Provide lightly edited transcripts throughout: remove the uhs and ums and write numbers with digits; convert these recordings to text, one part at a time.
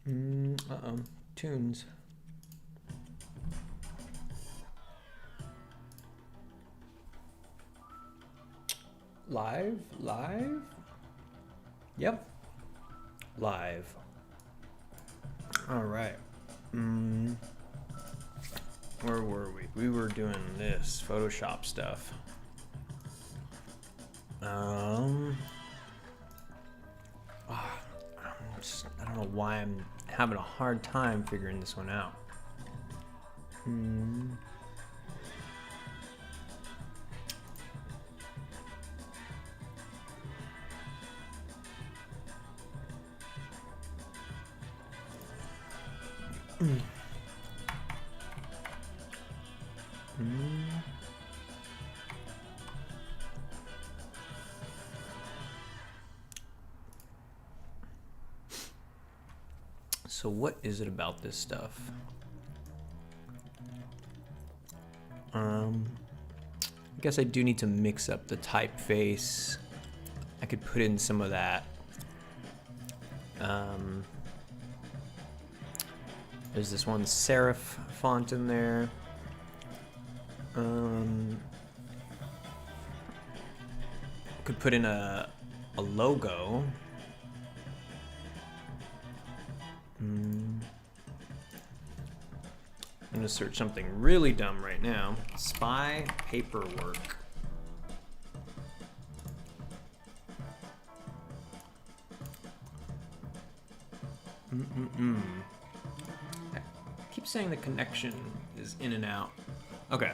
Uh-oh. Tunes. Live? Live? Yep. Live. All right. Where were we? We were doing this Photoshop stuff. I don't know why I'm having a hard time figuring this one out. So what is it about this stuff? I guess I do need to mix up the typeface. I could put in some of that. There's this one serif font in there. Could put in a logo. I'm gonna search something really dumb right now. Spy paperwork. I keep saying the connection is in and out. Okay.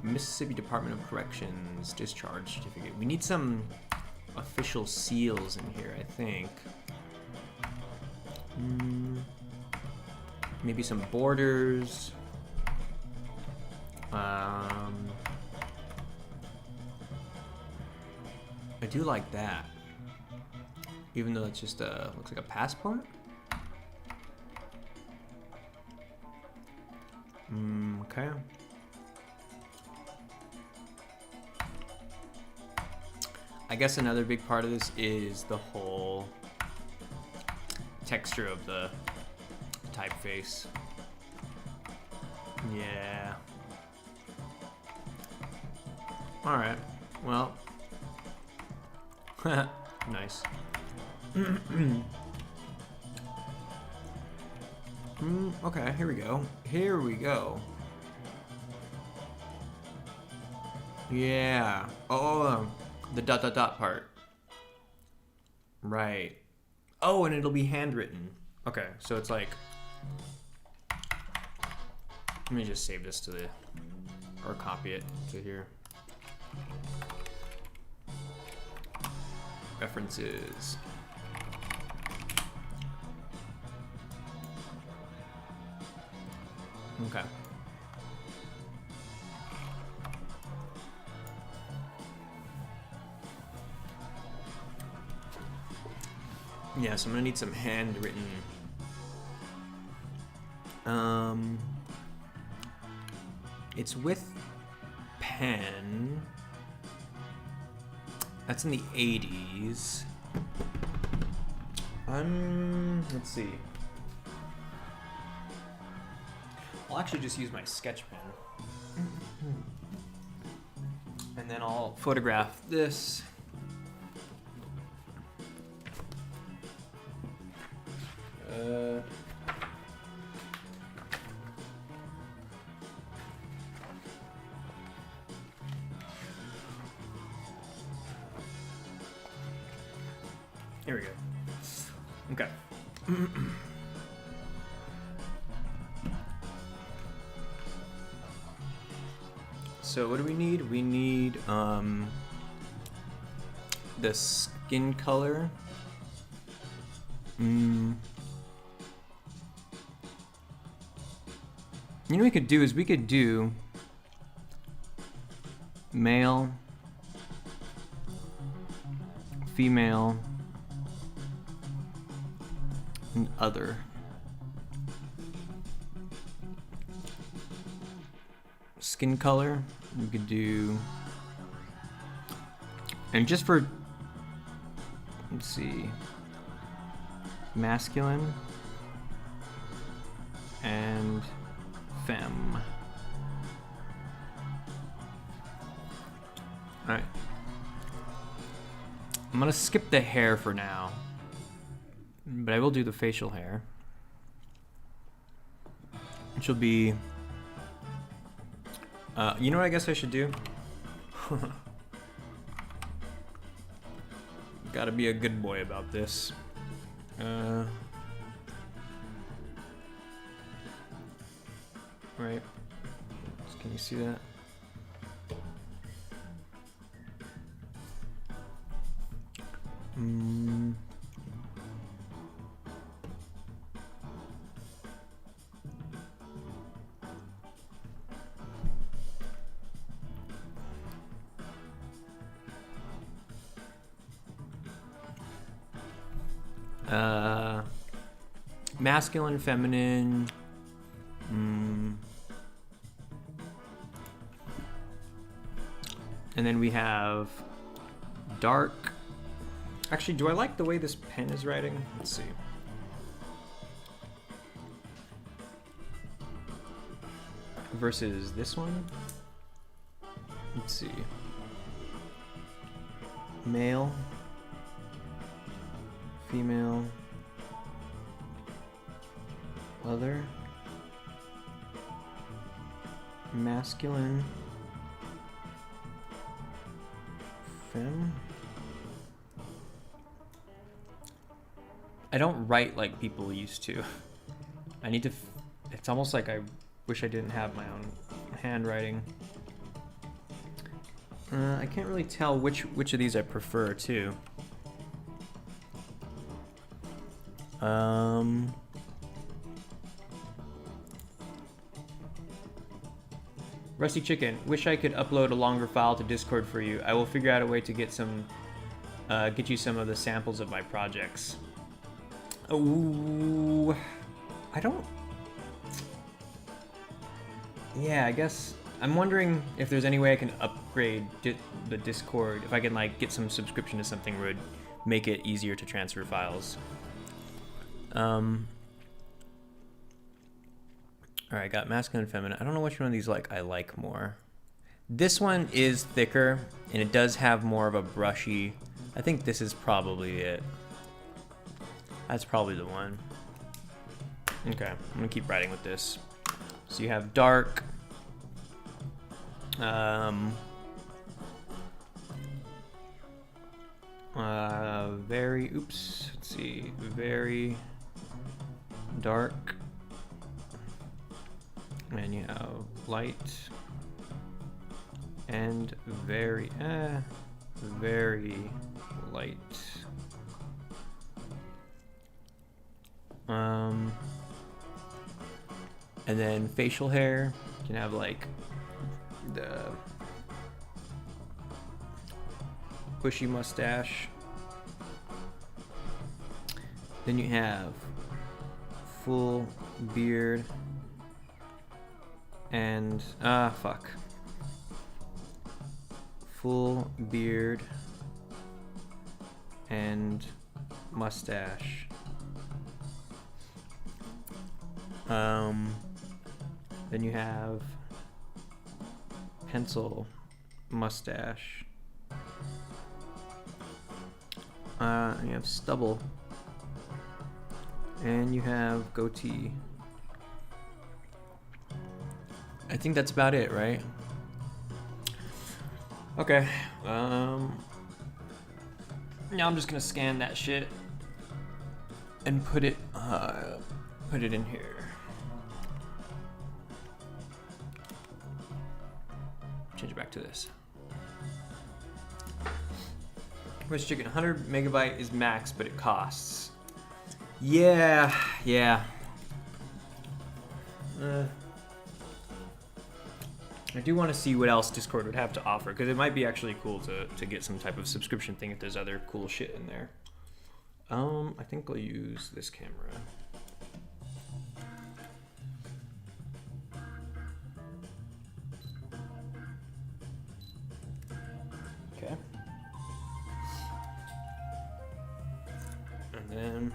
Mississippi Department of Corrections discharge certificate. We need some official seals in here, I think. Maybe some borders. I do like that. Even though it's just looks like a passport. Okay. I guess another big part of this is the whole texture of the typeface. Yeah. All right. Well. Nice. Okay, here we go. Here we go. Yeah. Oh, the ... part. Right. Oh, and it'll be handwritten. Okay, so it's like... Let me just save this to the... Or copy it to here. References. Okay. Yeah, so I'm gonna need some handwritten. It's with pen. That's in the 80s. Let's see. I'll actually just use my sketch pen. And then I'll photograph this. Here we go. Okay. So what do we need? We need the skin color. You know what we could do is we could do male, female, and other. Skin color, we could do, and just for, let's see, masculine, and femme. All right. I'm gonna skip the hair for now, but I will do the facial hair, which will be, you know what I guess I should do? Gotta be a good boy about this. Right. Can you see that? Masculine, feminine. And then we have dark. Actually, do I like the way this pen is writing? Let's see. Versus this one. Let's see. Male. Female. Other. Masculine. Femme. I don't write like people used to. I need to. It's almost like I wish I didn't have my own handwriting. I can't really tell which of these I prefer too. Rusty Chicken, wish I could upload a longer file to Discord for you. I will figure out a way to get you some of the samples of my projects. Oh, I don't. Yeah, I guess I'm wondering if there's any way I can upgrade the Discord. If I can like get some subscription to something where it would make it easier to transfer files. All right, got masculine and feminine. I don't know which one of these I like more. This one is thicker and it does have more of a brushy. I think this is probably it. That's probably the one. Okay, I'm gonna keep writing with this. So you have dark. Very, oops, let's see, very dark. And you have light and very light. And then facial hair, you can have like the bushy mustache. Then you have full beard and full beard and mustache. Then you have pencil mustache. And you have stubble. And you have goatee. I think that's about it, right? Okay. Now I'm just gonna scan that shit and put it in here. Change it back to this. Where's chicken? 100 megabyte is max, but it costs. Yeah. I do want to see what else Discord would have to offer, because it might be actually cool to get some type of subscription thing if there's other cool shit in there. I think I'll use this camera. Okay. And then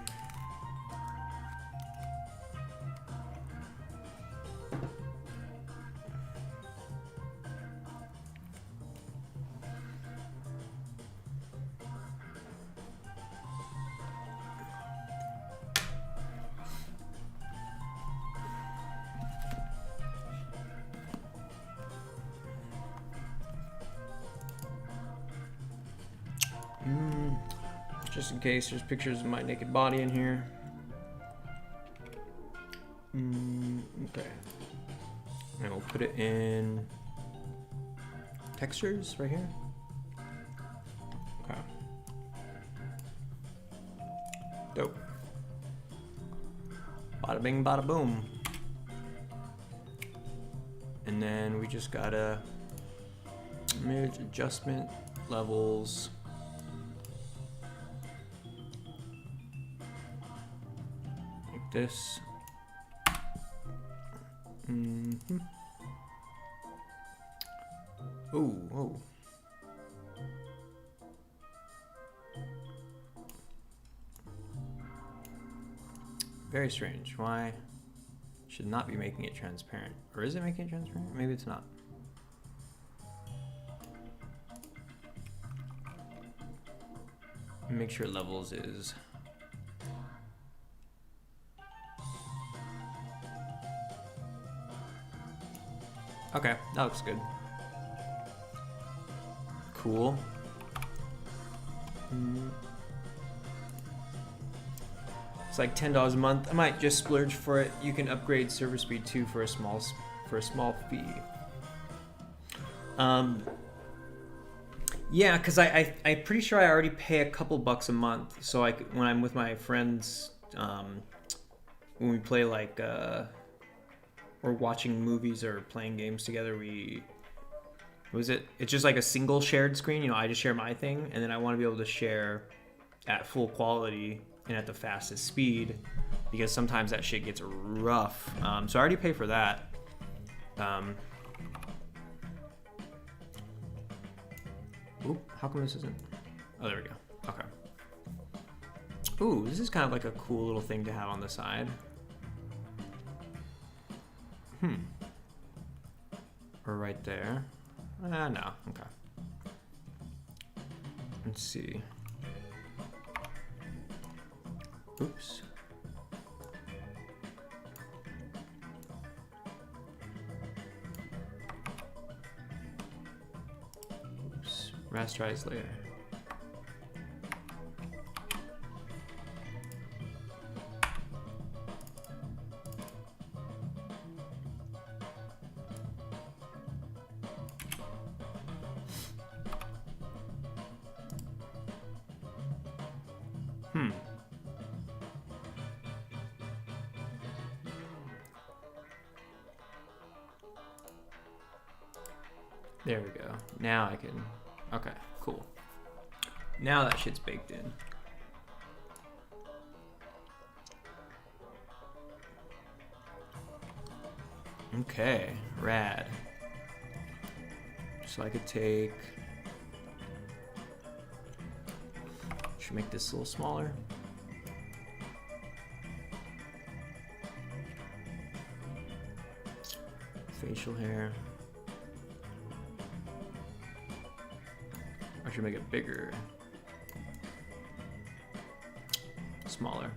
just in case there's pictures of my naked body in here. Okay. And we'll put it in textures right here. Okay. Dope. Bada bing, bada boom. And then we just gotta image adjustment levels. Like this. Oh. Very strange. Why should not be making it transparent? Or is it making it transparent? Maybe it's not. Make sure levels is okay, that looks good. Cool. It's like $10 a month. I might just splurge for it. You can upgrade server speed too for a small fee. Yeah, because I'm pretty sure I already pay a couple bucks a month. So when I'm with my friends, when we play like or watching movies or playing games together, it's just like a single shared screen. You know, I just share my thing, and then I want to be able to share at full quality and at the fastest speed, because sometimes that shit gets rough. So I already pay for that. Ooh, how come this isn't? Oh, there we go. Okay. Ooh, this is kind of like a cool little thing to have on the side. Or right there. No. Okay. Let's see. Oops. Rasterize layer. There we go. Now I can... Okay, cool. Now that shit's baked in. Okay, rad. So I could take... Should make this a little smaller. Facial hair. I should make it bigger. Smaller.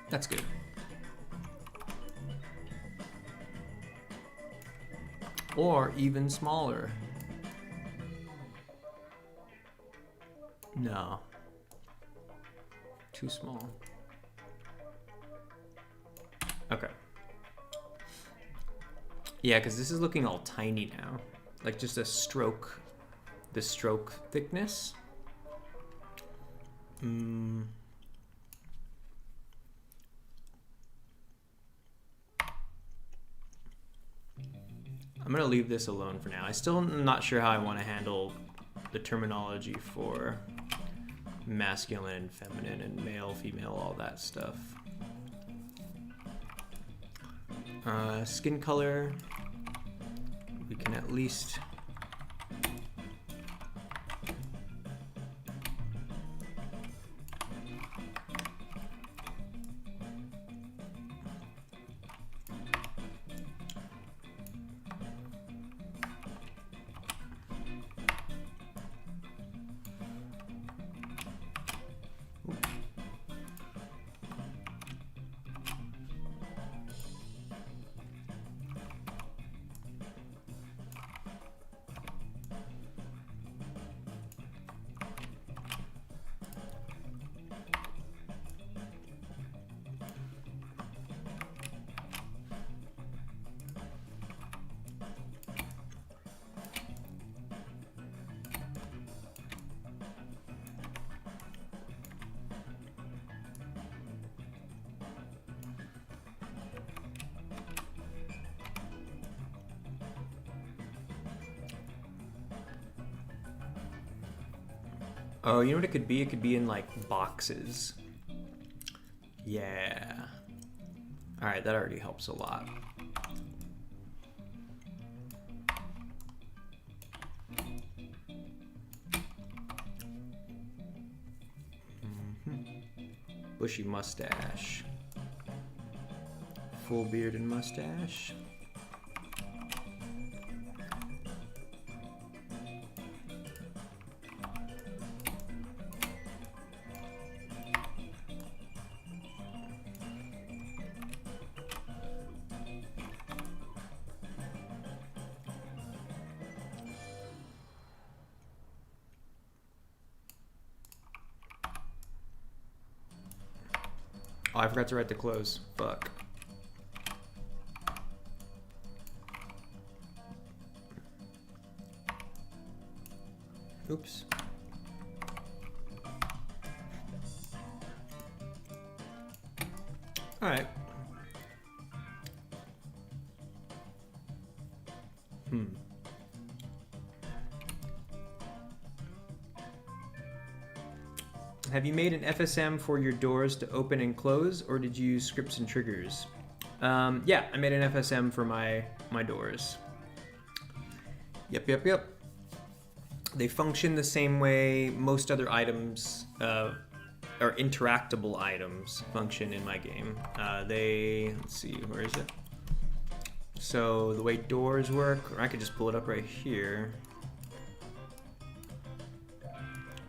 That's good. Or even smaller. No. Too small. Okay. Yeah, because this is looking all tiny now. Like just a stroke, the stroke thickness. I'm gonna leave this alone for now. I still am not sure how I want to handle the terminology for masculine, feminine, and male, female, all that stuff. Skin color. We can at least Oh, you know what it could be? It could be in like boxes. Yeah. All right, that already helps a lot. Bushy mustache. Full beard and mustache. Oh, I forgot to write the close. Fuck. Oops. All right. Have you made an FSM for your doors to open and close, or did you use scripts and triggers? Yeah, I made an FSM for my doors. Yep. They function the same way most other items, or interactable items, function in my game. Let's see, where is it? So the way doors work, or I could just pull it up right here.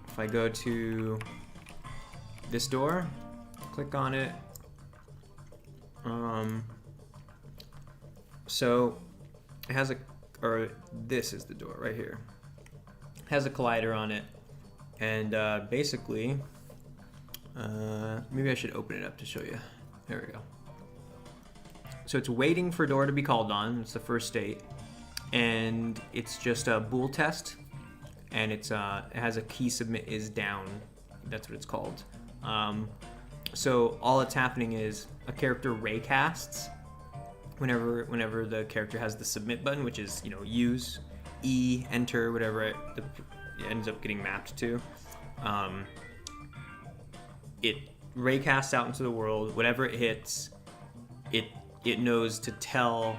If I go to this door, click on it. So it has this is the door right here. It has a collider on it, and basically, maybe I should open it up to show you. There we go. So it's waiting for door to be called on. It's the first state, and it's just a bool test, and it has a key submit is down. That's what it's called. So all that's happening is a character raycasts whenever the character has the submit button, which is, use, E, enter, whatever it ends up getting mapped to. It raycasts out into the world. Whatever it hits, it knows to tell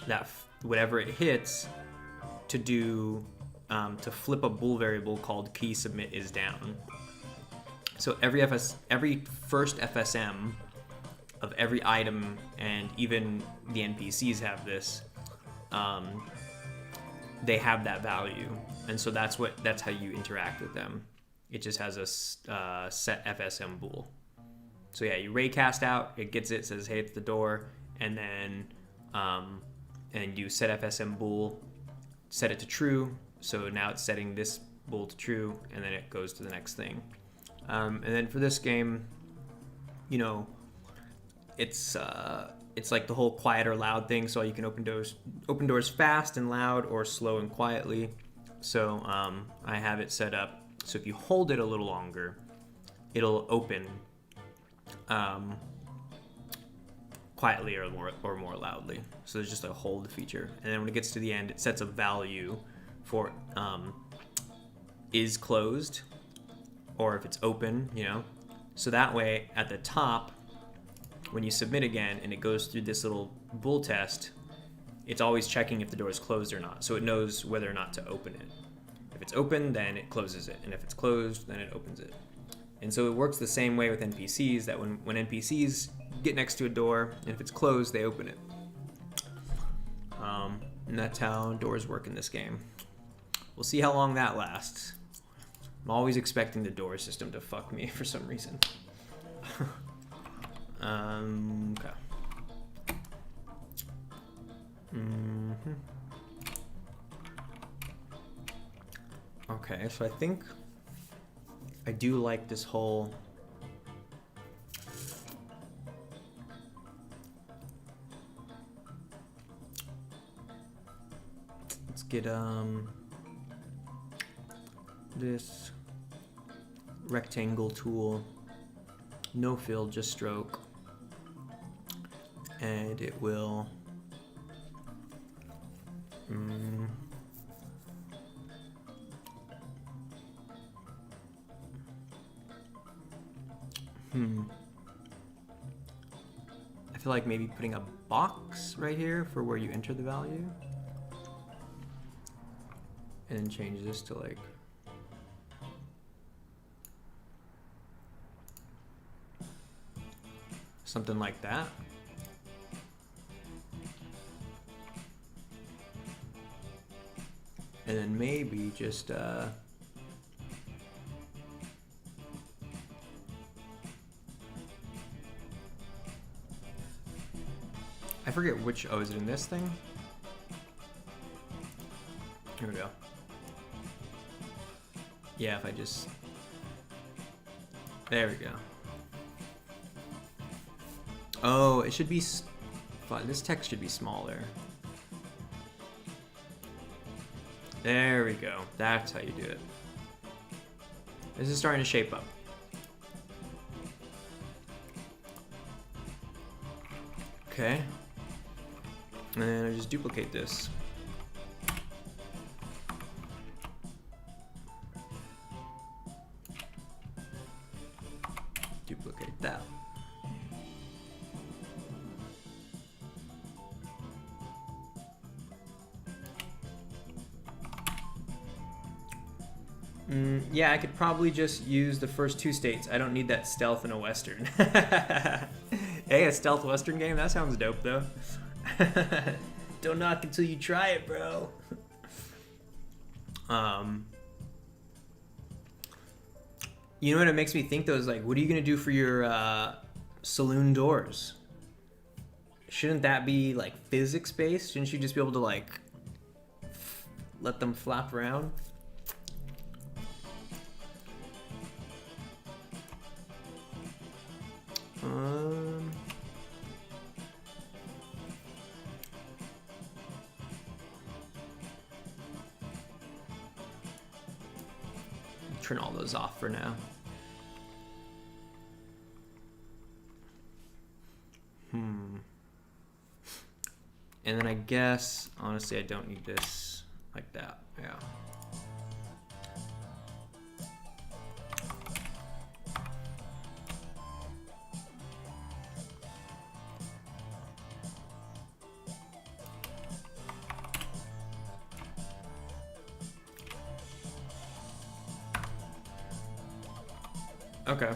that whatever it hits to do to flip a bool variable called key submit is down. So every first FSM of every item, and even the NPCs have this, they have that value, and so that's how you interact with them. It just has a set FSM bool. So yeah, you raycast out, it gets it, says hey, it's the door, and then and you set FSM bool, set it to true. So now it's setting this bool to true, and then it goes to the next thing. And then for this game, it's like the whole quiet or loud thing. So you can open doors fast and loud, or slow and quietly. So I have it set up so if you hold it a little longer, it'll open quietly or more loudly. So there's just a hold feature, and then when it gets to the end, it sets a value for is closed, or if it's open, So that way, at the top, when you submit again and it goes through this little bool test, it's always checking if the door is closed or not. So it knows whether or not to open it. If it's open, then it closes it. And if it's closed, then it opens it. And so it works the same way with NPCs, that when NPCs get next to a door, and if it's closed, they open it. And that's how doors work in this game. We'll see how long that lasts. I'm always expecting the door system to fuck me for some reason. Okay. Okay, so I think I do like this whole let's get this rectangle tool, no fill, just stroke, and it will I feel like maybe putting a box right here for where you enter the value. And then change this to like something like that. And then maybe just I forget which, oh, is it in this thing? Here we go. Yeah, if I just, there we go. Oh, it should be, this text should be smaller. There we go. That's how you do it. This is starting to shape up. Okay. And then I just duplicate this. Duplicate that. Yeah, I could probably just use the first two states. I don't need that stealth in a Western. Hey, a stealth Western game? That sounds dope, though. Don't knock until you try it, bro. You know what it makes me think, though, is like, what are you going to do for your saloon doors? Shouldn't that be, like, physics-based? Shouldn't you just be able to, like, let them flap around? Turn all those off for now. And then I guess, honestly, I don't need this like that. Yeah. Okay.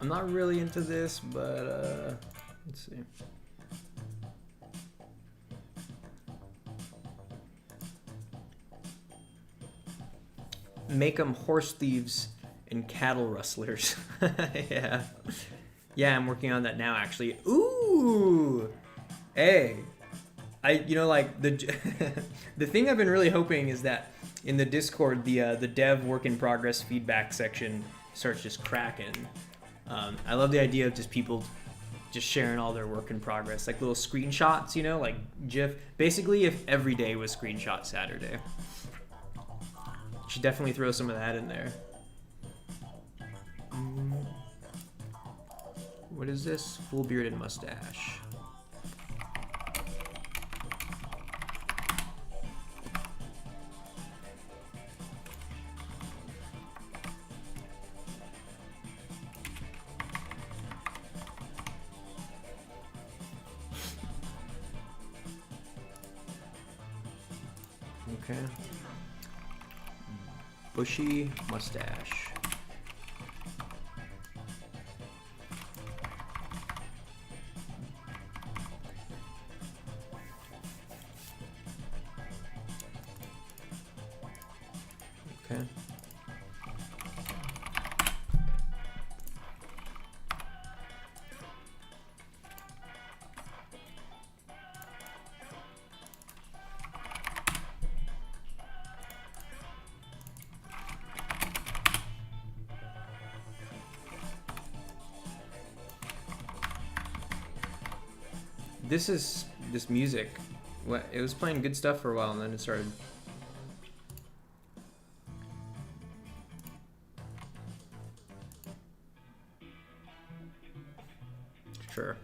I'm not really into this, but let's see. Make them horse thieves and cattle rustlers. Yeah. Yeah, I'm working on that now, actually. Ooh! Hey. You know, like, the the thing I've been really hoping is that in the Discord, the dev work in progress feedback section starts just cracking. I love the idea of just people just sharing all their work in progress, like little screenshots, you know, like GIF. Basically, if every day was Screenshot Saturday. Should definitely throw some of that in there. What is this? Full bearded mustache. Okay. Bushy mustache. Okay. This music. It was playing good stuff for a while, and then it started Sure.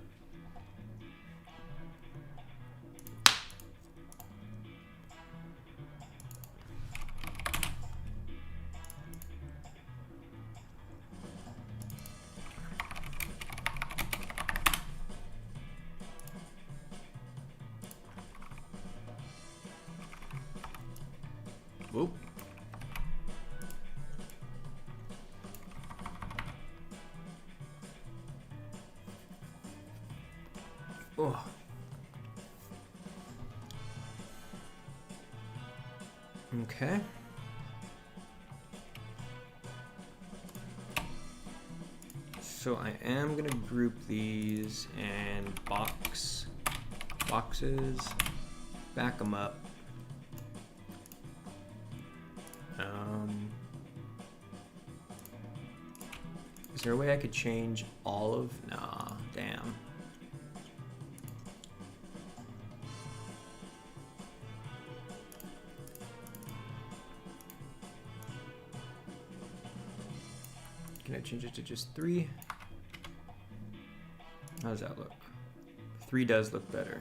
Whoop. Oh. Okay. So I am gonna group these and boxes, back them up. Is there a way I could change all of? Nah, damn. Can I change it to just 3? How does that look? 3 does look better.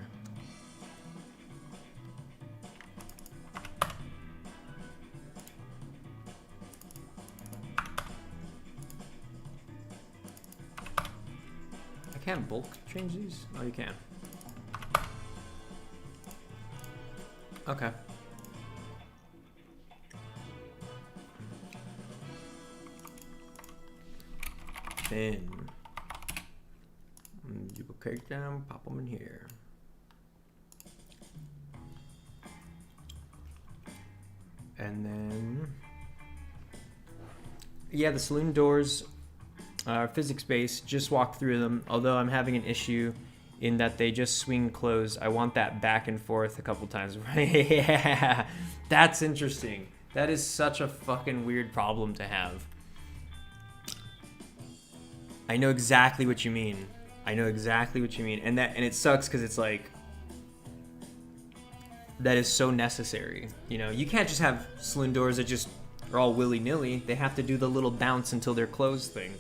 I can't bulk change these? Oh, you can. Okay. Then duplicate them, pop them in here. And then, yeah, the saloon doors are physics-based. Just walk through them. Although I'm having an issue in that they just swing closed. I want that back and forth a couple times. Yeah, that's interesting. That is such a fucking weird problem to have. I know exactly what you mean. I know exactly what you mean. And it sucks because it's like, that is so necessary. You know, you can't just have saloon doors that just are all willy-nilly. They have to do the little bounce until they're closed thing.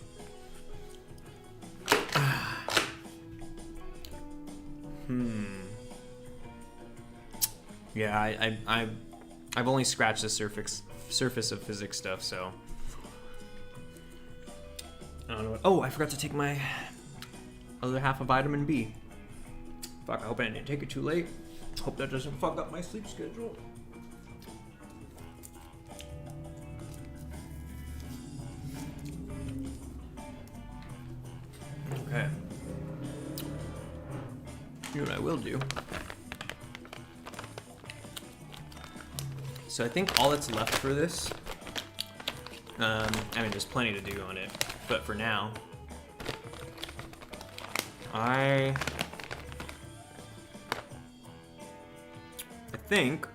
Yeah, I've only scratched the surface of physics stuff, so I don't know what. Oh, I forgot to take my other half of vitamin B. Fuck, I hope I didn't take it too late. Hope that doesn't fuck up my sleep schedule. Okay. You know what I will do? So I think all that's left for this, I mean, there's plenty to do on it, but for now, I think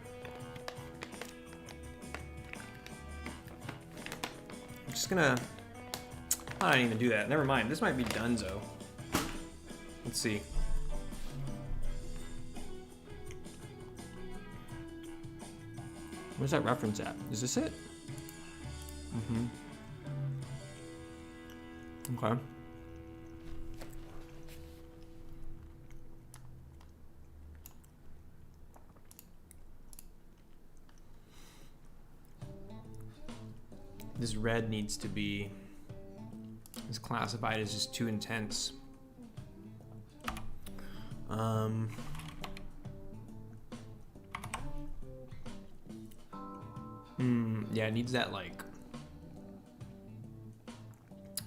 I'm just gonna, I don't even do that. Never mind. This might be donezo. Let's see. Where's that reference at? Is this it? Mm-hmm. Okay. This red needs to be, is classified as just too intense. Yeah, it needs that like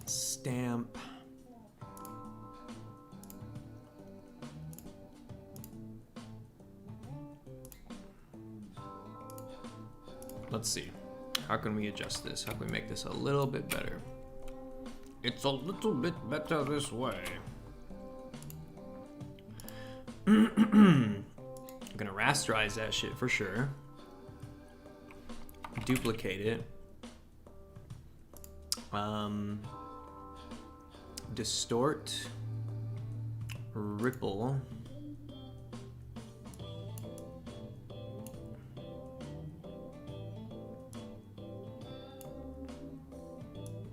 stamp. Let's see. How can we adjust this? How can we make this a little bit better? It's a little bit better this way. I'm gonna rasterize that shit for sure. Duplicate it. Distort. Ripple.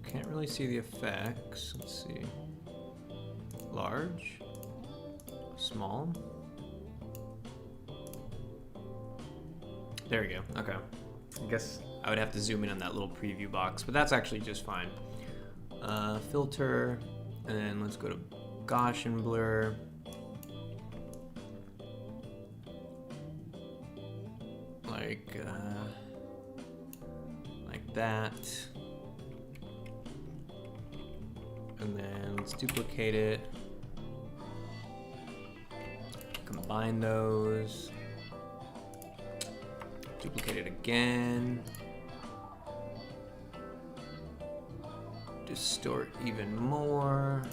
Can't really see the effects. Let's see. Large. small. There we go. Okay. I guess I would have to zoom in on that little preview box, but that's actually just fine. Filter, and then let's go to Gaussian blur. Like that. And then let's duplicate it. Combine those. Duplicate it again. Distort even more.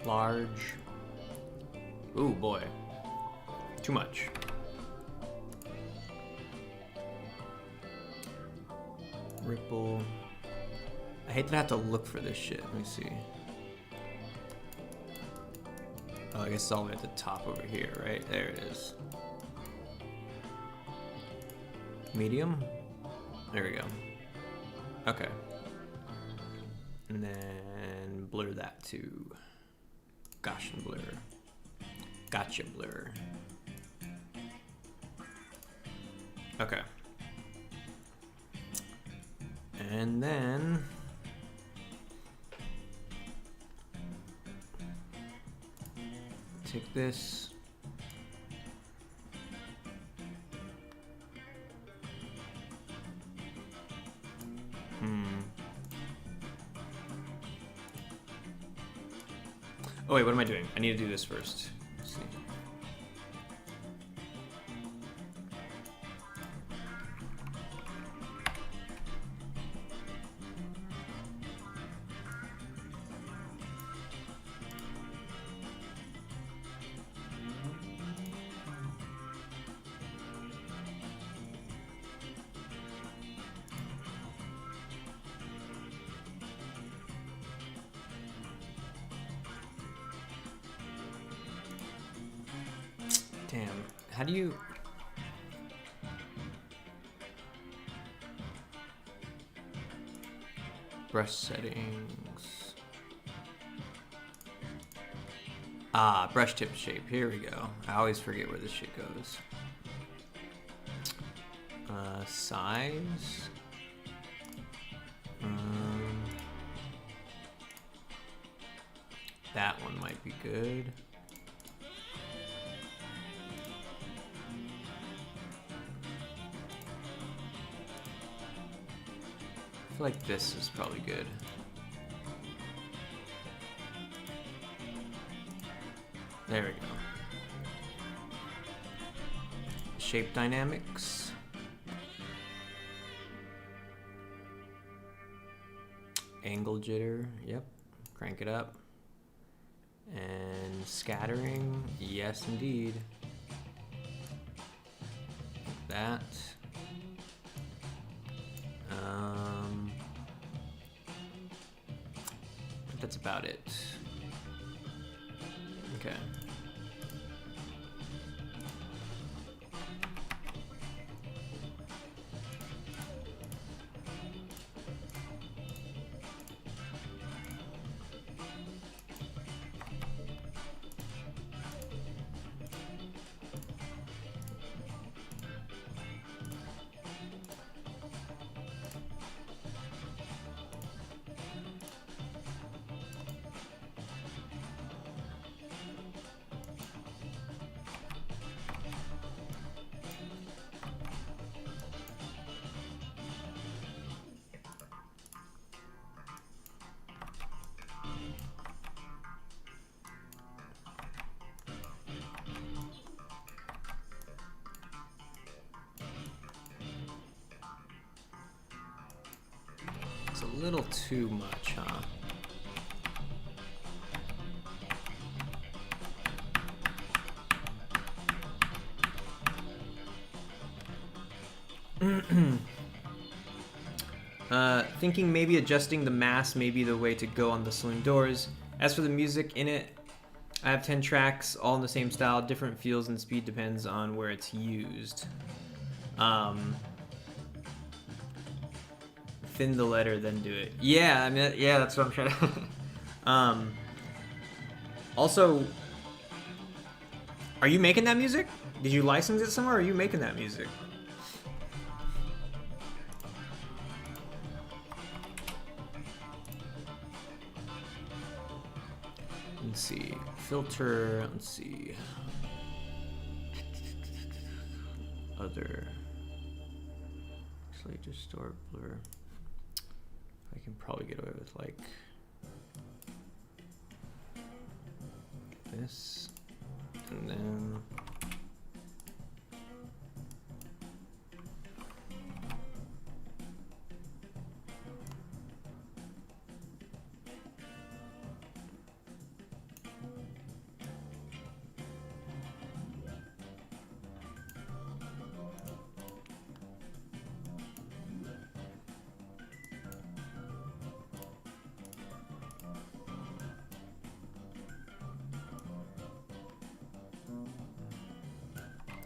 Large. Ooh, boy. Too much. Ripple. I hate that I have to look for this shit. Let me see. Oh, I guess it's all the way at the top over here, right? There it is. Medium? There we go. Okay. And then blur that to Gaussian blur. Gotcha blur. Okay. And then take this. Oh wait, what am I doing? I need to do this first. Let's see. Damn, how do you... Brush settings. Ah, brush tip shape, here we go. I always forget where this shit goes. Size. That one might be good. I feel like this is probably good. There we go. Shape dynamics. Angle jitter, yep. Crank it up. And scattering, yes indeed. That. That's about it. Okay. A little too much, huh? Thinking maybe adjusting the mass may be the way to go on the saloon doors. As for the music in it, I have 10 tracks, all in the same style, different feels and speed depends on where it's used. Thin the letter, then do it. Yeah, I mean, yeah, that's what I'm trying to... Also, Are you making that music? Did you license it somewhere, or are you making that music? Let's see. Filter. Let's see. Other. Slate, distort, blur. I can probably get away with like this, and then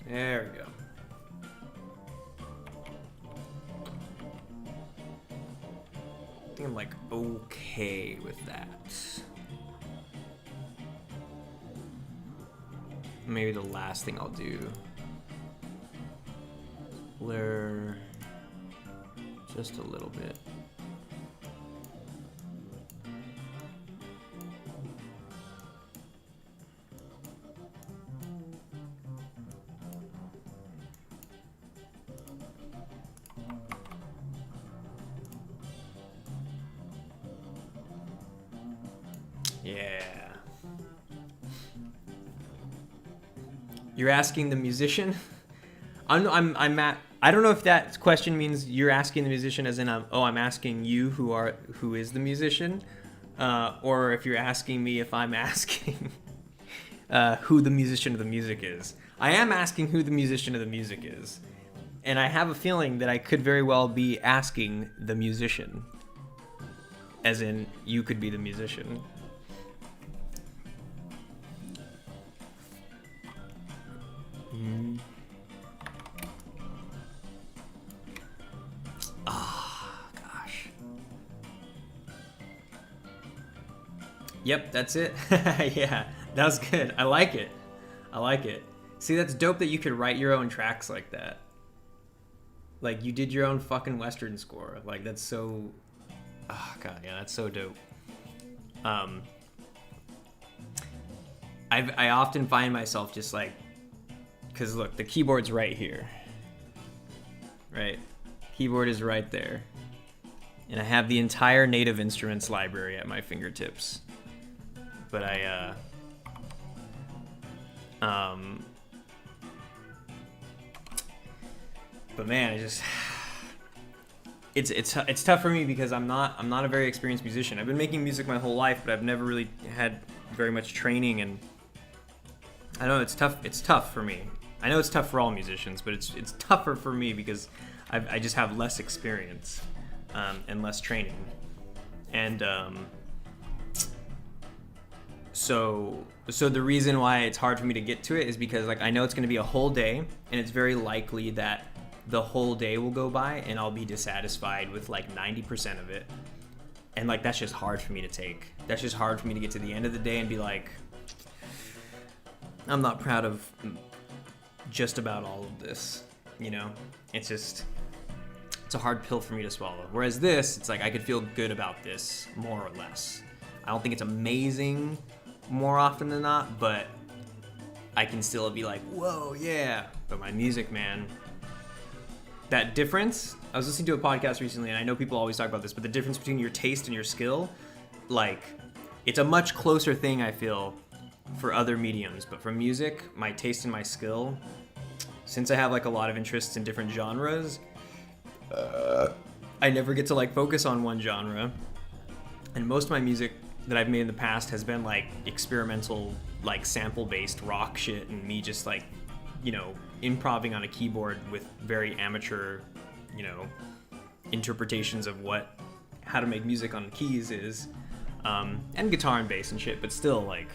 there we go. I think I'm like okay with that. Maybe the last thing I'll do, blur just a little bit. Yeah. You're asking the musician? I'm at. I don't know if that question means you're asking the musician as in I'm asking you who is the musician, or if you're asking me if I'm asking who the musician of the music is. I am asking who the musician of the music is, and I have a feeling that I could very well be asking the musician, as in you could be the musician. Gosh. Yep, that's it. Yeah, that was good. I like it. I like it. See, that's dope that you could write your own tracks like that. Like, you did your own fucking Western score. Like, that's so... Oh, God, yeah, that's so dope. I often find myself just like... Because, look, the keyboard's right here. Right? Keyboard is right there. And I have the entire Native Instruments library at my fingertips. But but man, it's tough for me because I'm not a very experienced musician. I've been making music my whole life, but I've never really had very much training, and I know it's tough for me. I know it's tough for all musicians, but it's tougher for me because I just have less experience and less training, and so the reason why it's hard for me to get to it is because like I know it's going to be a whole day, and it's very likely that the whole day will go by and I'll be dissatisfied with like 90% of it, and like that's just hard for me to take. That's just hard for me to get to the end of the day and be like, I'm not proud of just about all of this, you know? It's a hard pill for me to swallow. Whereas this, it's like I could feel good about this more or less. I don't think it's amazing more often than not, but I can still be like, whoa, yeah. But my music, man, that difference, I was listening to a podcast recently, and I know people always talk about this, but the difference between your taste and your skill, like, it's a much closer thing, I feel, for other mediums. But for music, my taste and my skill, since I have like a lot of interests in different genres, I never get to like focus on one genre. And most of my music that I've made in the past has been like experimental, like sample-based rock shit, and me just like, you know, improvising on a keyboard with very amateur, you know, interpretations of how to make music on keys is, and guitar and bass and shit. But still, like,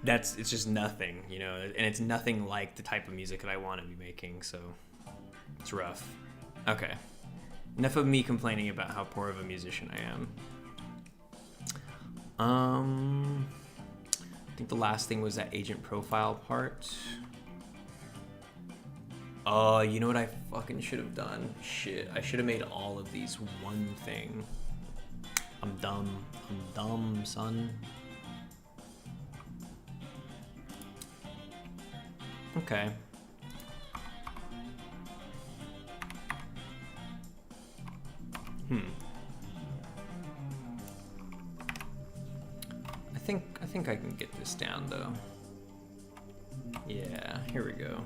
it's just nothing, you know, and it's nothing like the type of music that I want to be making, so it's rough. Okay, enough of me complaining about how poor of a musician I am. I think the last thing was that agent profile part. Oh, you know what I fucking should have done? Shit, I should have made all of these one thing. I'm dumb. I'm dumb, son. Okay. I think I can get this down though. Yeah, here we go.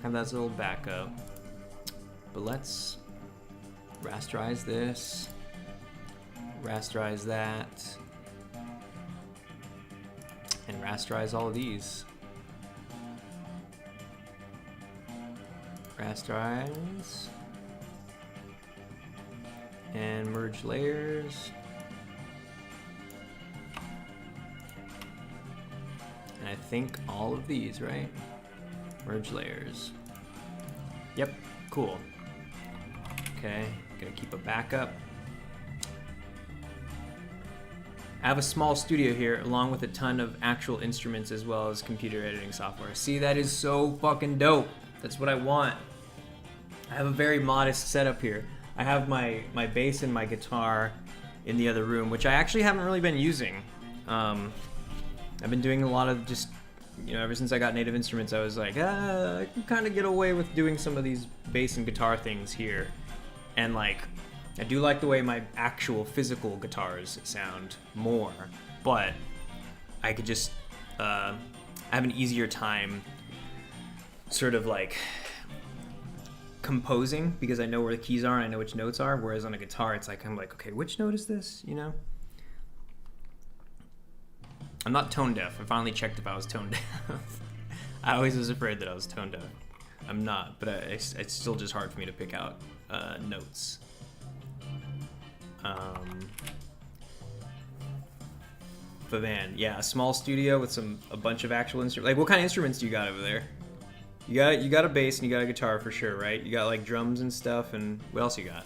Have that as a little backup. But let's rasterize this. Rasterize that. And rasterize all of these. Rasterize. And merge layers. And I think all of these, right? Merge layers. Yep, cool. Okay, gotta keep a backup. I have a small studio here along with a ton of actual instruments as well as computer editing software. See, that is so fucking dope. That's what I want. I have a very modest setup here. I have my bass and my guitar in the other room, which I actually haven't really been using. I've been doing a lot of just, you know, ever since I got Native Instruments, I was like, I can kind of get away with doing some of these bass and guitar things here. And like, I do like the way my actual physical guitars sound more, but I could just have an easier time sort of like composing because I know where the keys are and I know which notes are, whereas on a guitar it's like I'm like, okay, which note is this, you know? I'm not tone deaf. I finally checked if I was tone deaf. I always was afraid that I was tone deaf. I'm not, but it's still just hard for me to pick out notes. But man, yeah, a small studio with a bunch of actual instruments. Like, what kind of instruments do you got over there? You got a bass and you got a guitar for sure, right? You got like drums and stuff, and what else you got?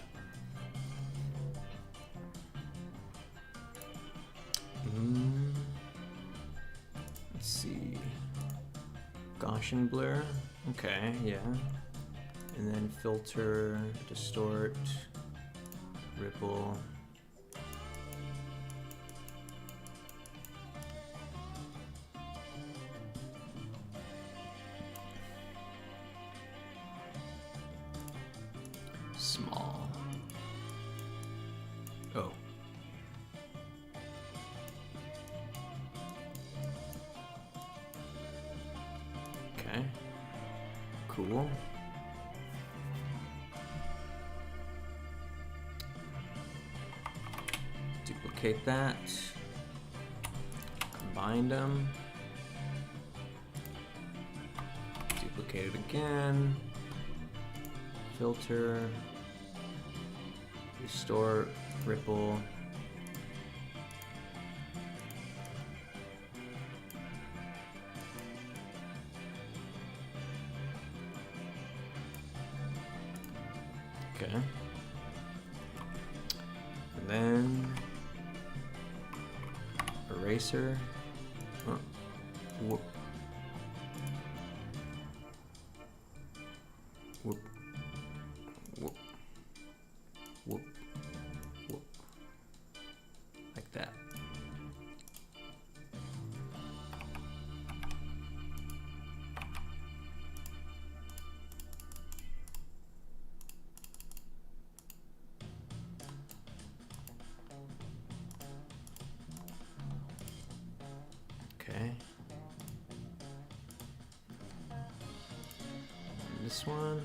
Let's see. Gaussian blur. Okay, yeah. And then filter, distort, ripple. Small. Oh. Okay. Cool. Duplicate that. Combine them. Duplicate it again. Filter. Distort. Ripple. Okay. And then eraser. Oh. Whoop. Whoop. Whoop. Whoop. Whoop. Like that. Okay. And this one.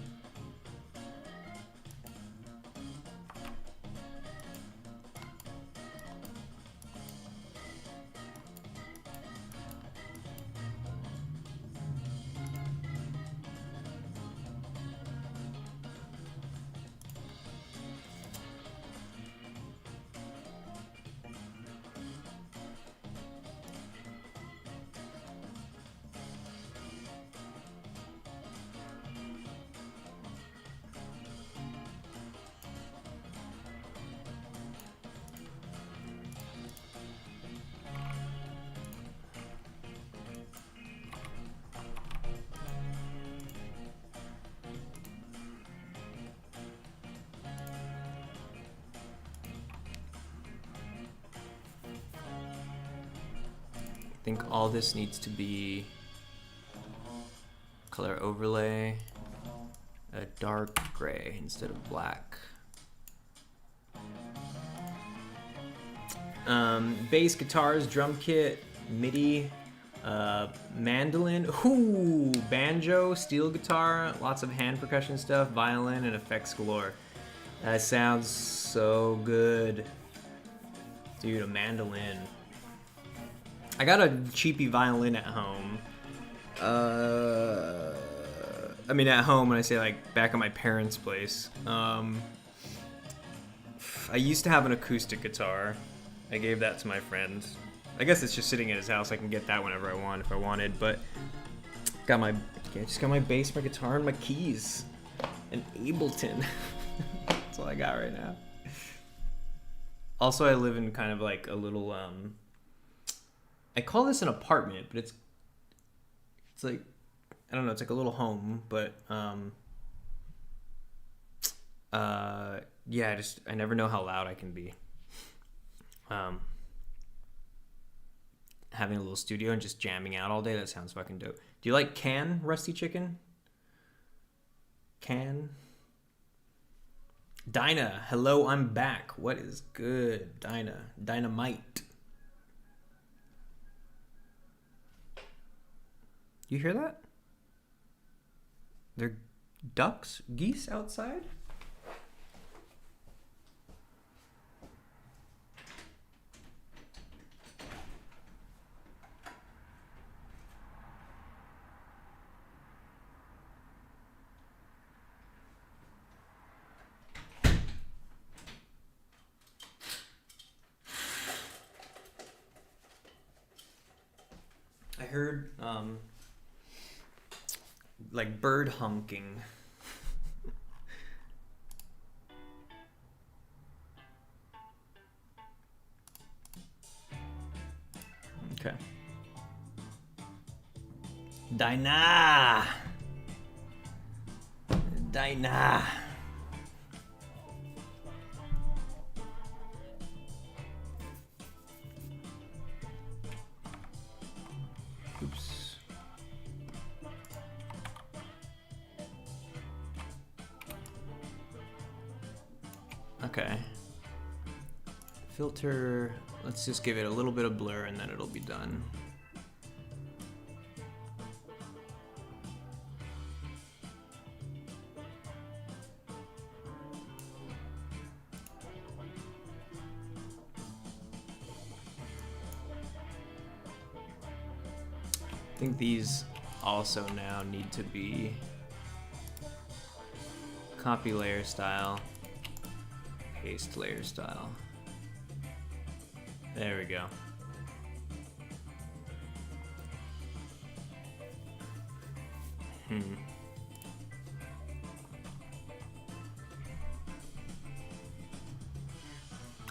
think all this needs to be color overlay, a dark gray instead of black. Bass, guitars, drum kit, MIDI, mandolin, ooh, banjo, steel guitar, lots of hand percussion stuff, violin, and effects galore. That sounds so good. Dude, a mandolin. I got a cheapy violin at home. I mean, at home when I say like back at my parents' place. I used to have an acoustic guitar. I gave that to my friend. I guess it's just sitting in his house. I can get that whenever I want if I wanted. But just got my bass, my guitar, and my keys, and Ableton. That's all I got right now. Also, I live in kind of like a little I call this an apartment, but it's like, I don't know, it's like a little home, but yeah, I never know how loud I can be. Having a little studio and just jamming out all day, that sounds fucking dope. Do you like Can, Rusty Chicken? Can? Dinah, hello, I'm back. What is good, Dinah? Dynamite. You hear that? They're geese outside? I heard like bird honking. Okay. Dinah. Oops. Okay. Filter, let's just give it a little bit of blur and then it'll be done. I think these also now need to be copy layer style, paste layer style. There we go.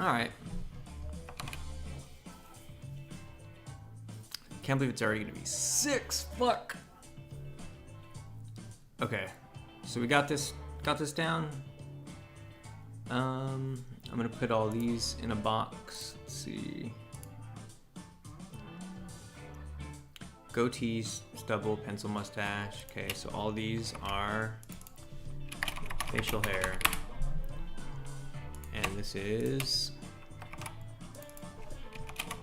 All right. Can't believe it's already gonna be 6. Fuck. Okay, so we got this down. I'm gonna put all these in a box. Let's see. Goatee, stubble, pencil, mustache. Okay, so all these are facial hair. And this is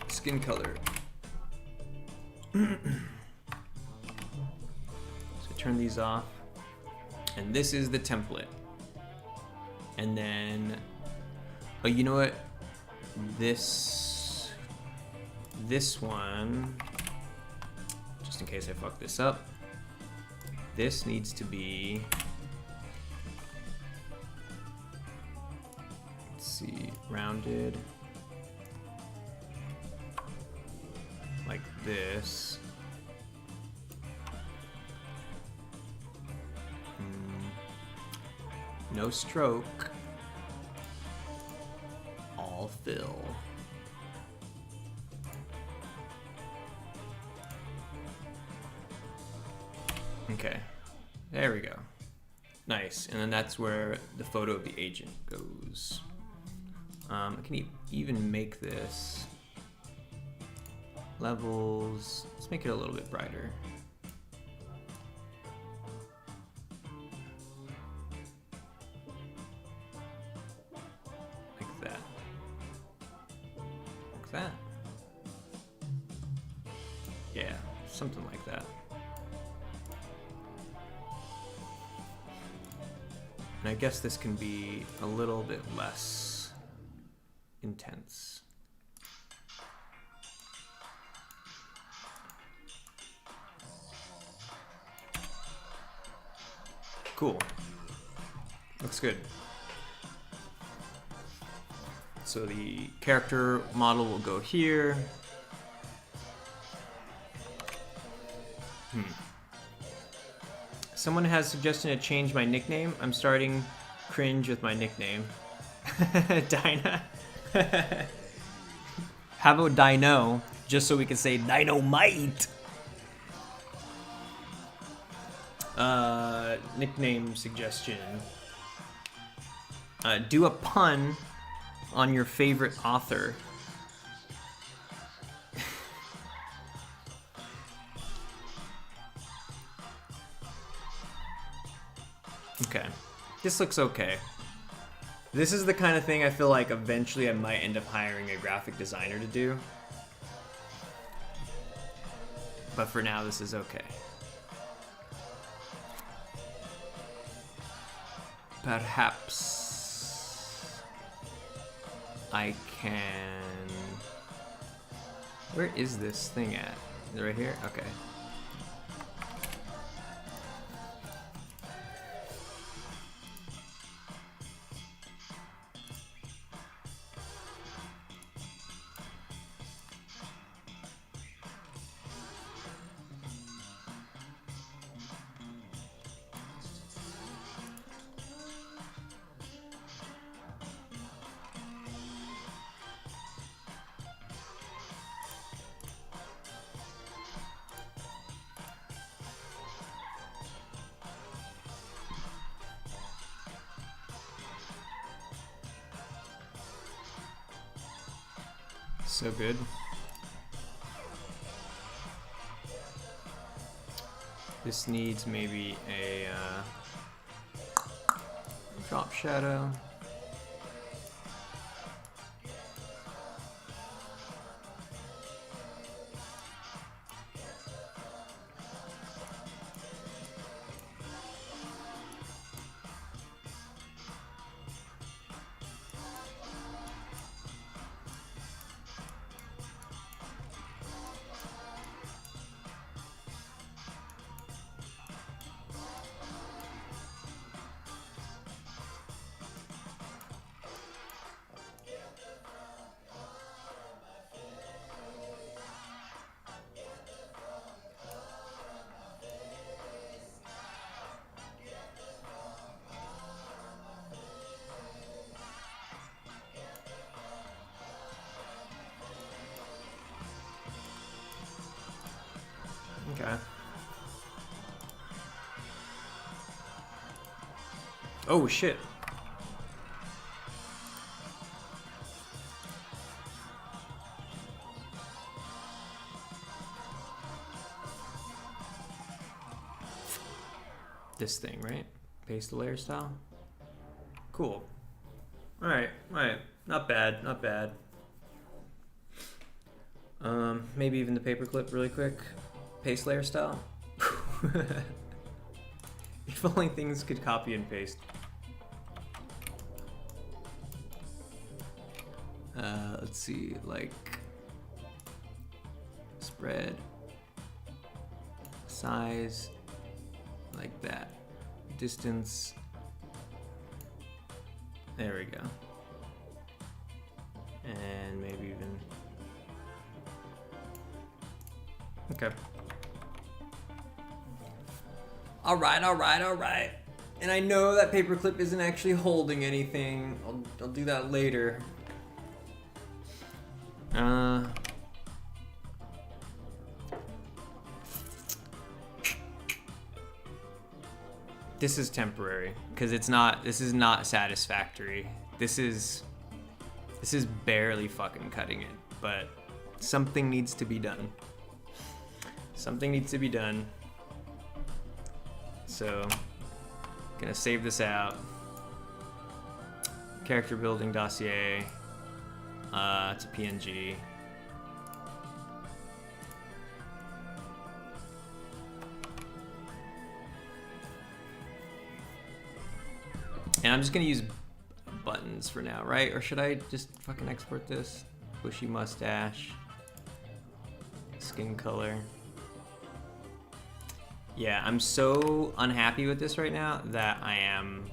skin color. So turn these off. And this is the template. And then, oh, you know what? This one, just in case I fuck this up, this needs to be, let's see, rounded like this. No stroke, all fill. Okay, there we go. Nice, and then that's where the photo of the agent goes. I can even make this Levels, let's make it a little bit brighter. Like that. Like that. Yeah, something like that. And I guess this can be a little bit less intense. Cool. Looks good. So the character model will go here. Someone has suggested to change my nickname. I'm starting cringe with my nickname. Dinah. How about Dino? Just so we can say Dynamite. Nickname suggestion. Do a pun on your favorite author. Okay. This looks okay. This is the kind of thing I feel like eventually I might end up hiring a graphic designer to do. But for now, this is okay. Perhaps I can... Where is this thing at? Is it right here? Okay. So good. This needs maybe a drop shadow. Okay. Oh shit. This thing, right? Paste the layer style. Cool. All right. Not bad. Not bad. Maybe even the paperclip really quick. Paste layer style. If only things could copy and paste. Let's see, like spread, size, like that, distance. There we go. And maybe even. Okay. All right. And I know that paperclip isn't actually holding anything. I'll do that later. This is temporary because it's not. This is not satisfactory. This is barely fucking cutting it, but Something needs to be done. Something needs to be done. So, gonna save this out. Character building dossier. It's a PNG. And I'm just gonna use buttons for now, right? Or should I just fucking export this? Bushy mustache. Skin color. Yeah, I'm so unhappy with this right now that I am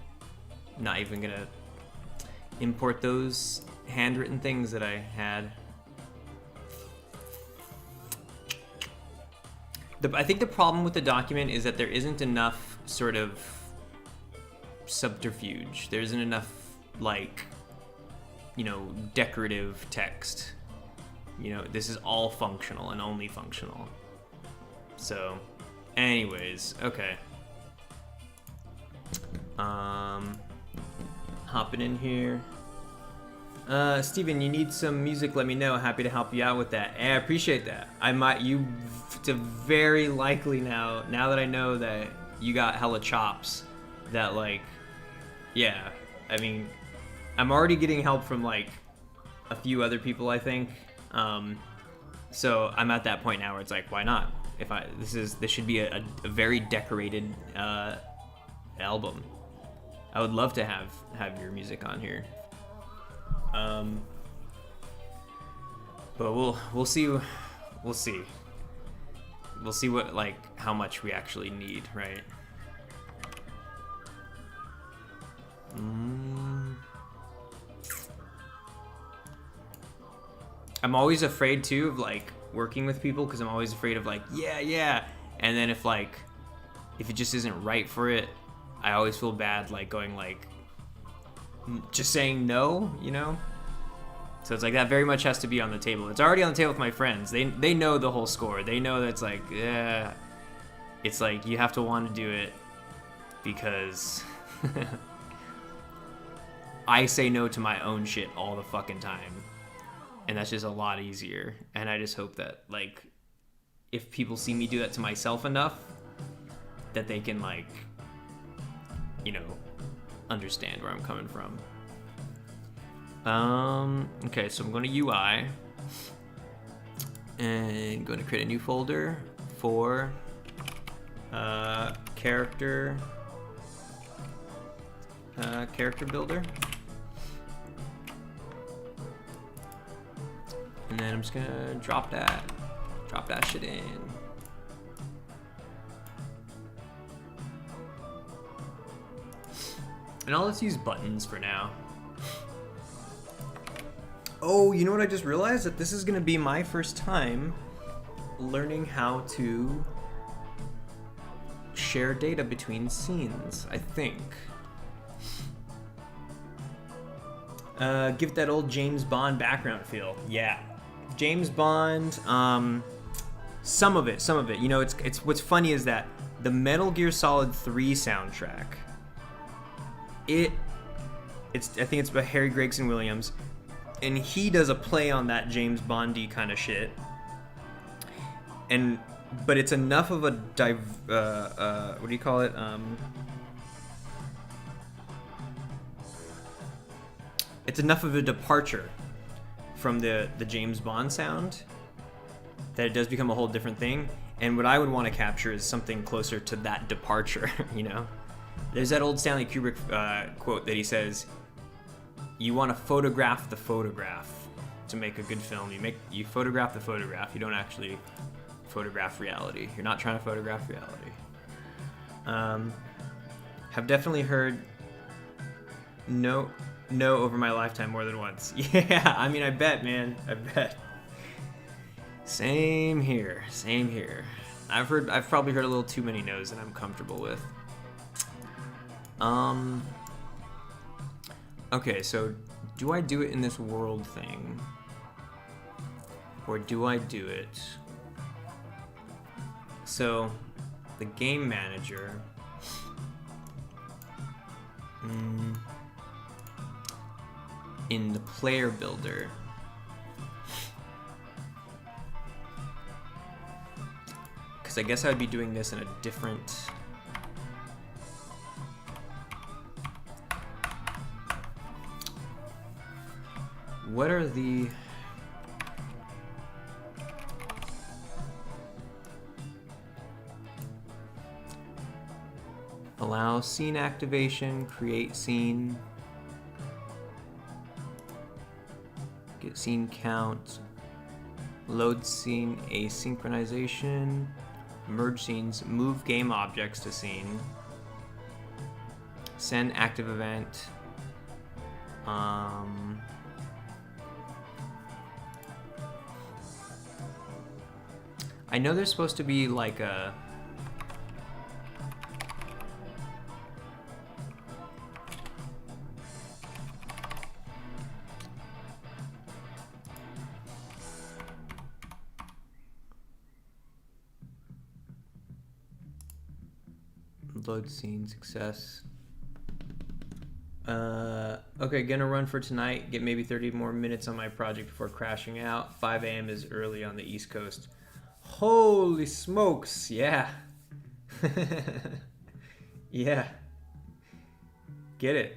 not even gonna import those handwritten things that I had. I think the problem with the document is that there isn't enough sort of subterfuge. There isn't enough, like, you know, decorative text. You know, this is all functional and only functional. So, anyways, okay. Hopping in here. Steven, you need some music, let me know. Happy to help you out with that. I appreciate that. It's a very likely now that I know that you got hella chops, that, like, yeah, I mean, I'm already getting help from, like, a few other people, I think. So I'm at that point now where it's like, why not? This should be a very decorated album. I would love to have your music on here. But we'll see what, like, how much we actually need, right? I'm always afraid too of, like, working with people, because I'm always afraid of, like, yeah, and then if it just isn't right for it, I always feel bad, like, going, like, just saying no, you know? So it's like that very much has to be on the table. It's already on the table with my friends. They know the whole score. They know that it's like, yeah, it's like you have to want to do it because I say no to my own shit all the fucking time. And that's just a lot easier. And I just hope that, like, if people see me do that to myself enough, that they can, like, you know, understand where I'm coming from. Okay, so I'm going to UI and going to create a new folder for character builder. And then I'm just gonna drop that shit in. And I'll just use buttons for now. Oh, you know what I just realized? That this is gonna be my first time learning how to share data between scenes, I think. Give that old James Bond background feel. Yeah. James Bond, some of it. You know, it's what's funny is that the Metal Gear Solid 3 soundtrack, I think it's by Harry Gregson Williams, and he does a play on that James Bondy kind of shit. But it's enough of a what do you call it? It's enough of a departure from the James Bond sound that it does become a whole different thing. And what I would want to capture is something closer to that departure, you know? There's that old Stanley Kubrick quote that he says, you want to photograph the photograph to make a good film. You photograph the photograph. You don't actually photograph reality. You're not trying to photograph reality. Have definitely heard no over my lifetime more than once. Yeah, I mean, I bet, man. I bet. Same here. I've probably heard a little too many no's that I'm comfortable with. Okay, so do I do it in this world thing? Or do I do it? So, the game manager. In the player builder. because I guess I would be doing this in a different... What are the... Allow scene activation, create scene, get scene count, load scene asynchronization, merge scenes, move game objects to scene, send active event, I know there's supposed to be like a load scene success. Okay, gonna run for tonight. Get maybe 30 more minutes on my project before crashing out. 5 a.m. is early on the East Coast. Holy smokes, yeah. Yeah. Get it.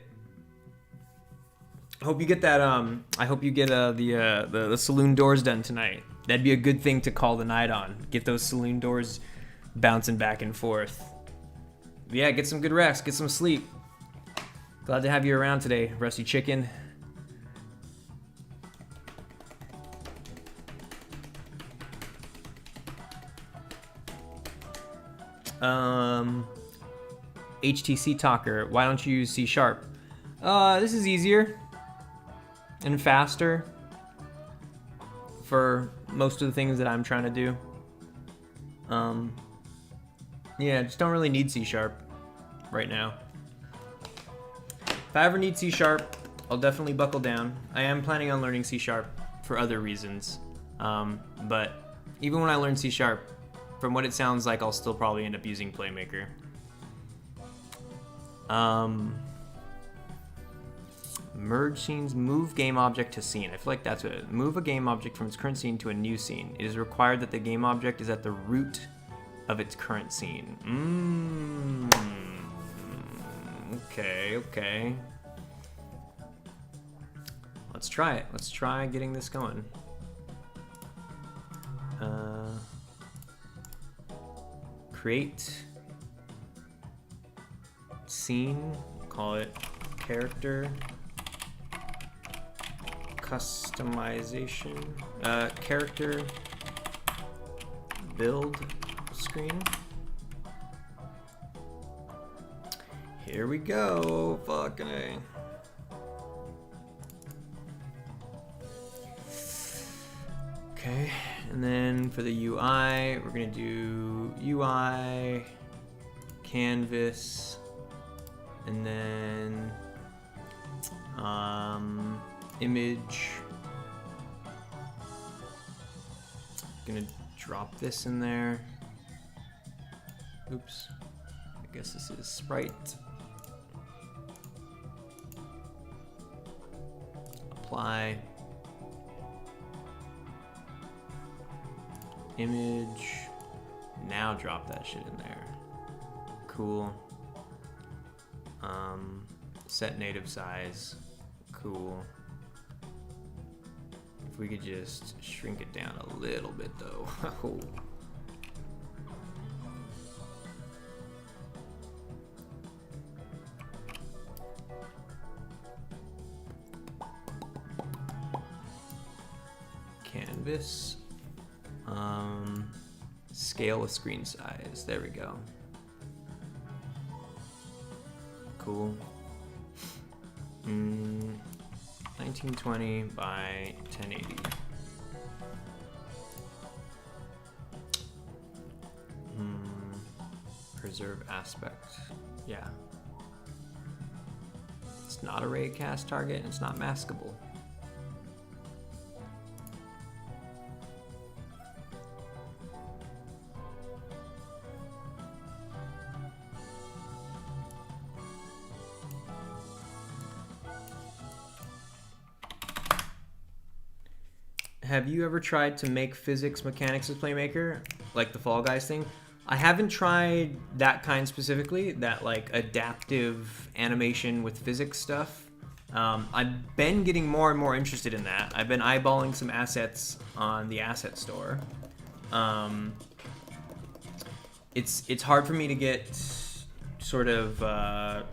I hope you get that, I hope you get the saloon doors done tonight. That'd be a good thing to call the night on. Get those saloon doors bouncing back and forth. Yeah, get some good rest, get some sleep. Glad to have you around today, Rusty Chicken. HTC Talker, why don't you use C#? This is easier and faster for most of the things that I'm trying to do. Yeah, just don't really need C# right now. If I ever need C#, I'll definitely buckle down. I am planning on learning C# for other reasons. But even when I learn C#, from what it sounds like, I'll still probably end up using Playmaker. Merge scenes, move game object to scene. I feel like that's it. Move a game object from its current scene to a new scene. It is required that the game object is at the root of its current scene. Okay. Let's try it. Let's try getting this going. Create scene, call it character customization, character build screen. Here we go, fucking A. Okay, and then for the UI, we're gonna do UI, canvas, and then image. Gonna drop this in there. Oops, I guess this is sprite. Apply. Image. Now drop that shit in there. Cool. Set native size. Cool. If we could just shrink it down a little bit though. Canvas. Scale with screen size. There we go. Cool. 1920 by 1080. Preserve aspect. Yeah. It's not a raycast target, and it's not maskable. Have you ever tried to make physics mechanics with Playmaker, like the Fall Guys thing? I haven't tried that kind specifically, that like adaptive animation with physics stuff. I've been getting more and more interested in that. I've been eyeballing some assets on the asset store. It's hard for me to get sort of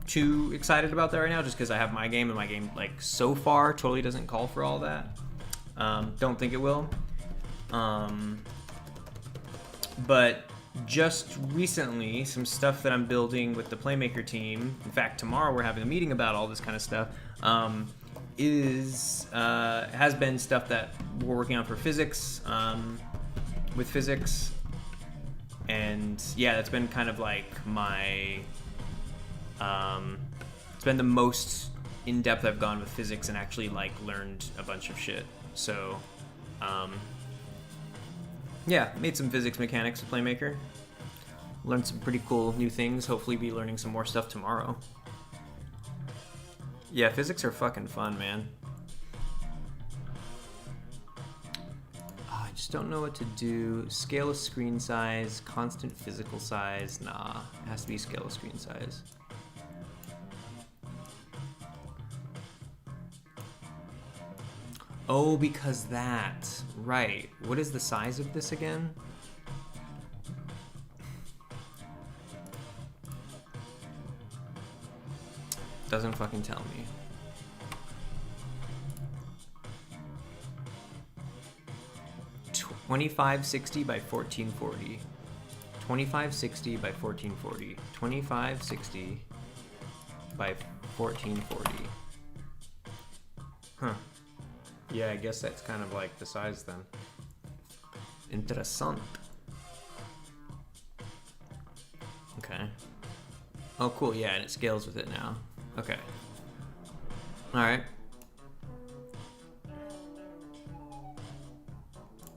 too excited about that right now, just because I have my game, and my game like so far totally doesn't call for all that. Don't think it will. But just recently, some stuff that I'm building with the Playmaker team, in fact, tomorrow we're having a meeting about all this kind of stuff, has been stuff that we're working on for physics, with physics. And yeah, that's been kind of like my, it's been the most in-depth I've gone with physics and actually like learned a bunch of shit. So, yeah, made some physics mechanics with Playmaker. Learned some pretty cool new things. Hopefully be learning some more stuff tomorrow. Yeah, physics are fucking fun, man. I just don't know what to do. Scale of screen size, constant physical size. Nah, it has to be scale of screen size. Oh, because that. Right. What is the size of this again? Doesn't fucking tell me. $2560 by 1440. 2560 by 1440. 2560 by 1440. Huh. Yeah, I guess that's kind of like the size then. Interessant. Okay. Oh, cool. Yeah, and it scales with it now. Okay. All right.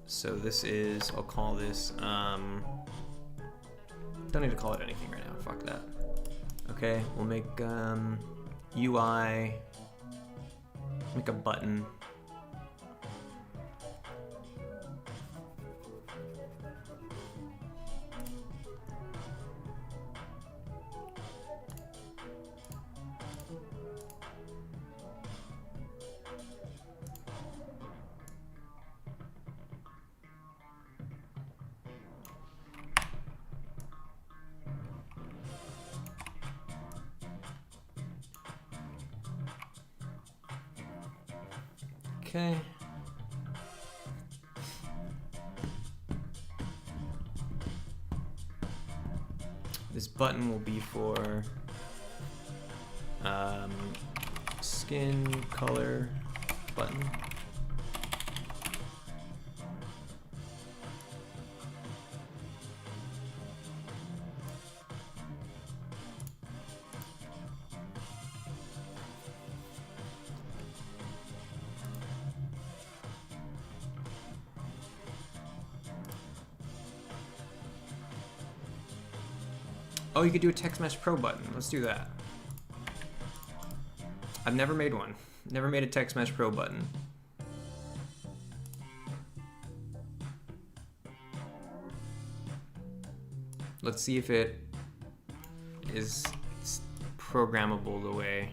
So this is, I'll call this, don't need to call it anything right now. Fuck that. Okay, we'll make UI, make a button. Okay. This button will be for skin color button. Oh, you could do a Text Mesh Pro button. Let's do that. I've never made one. Never made a Text Mesh Pro button. Let's see if it is programmable the way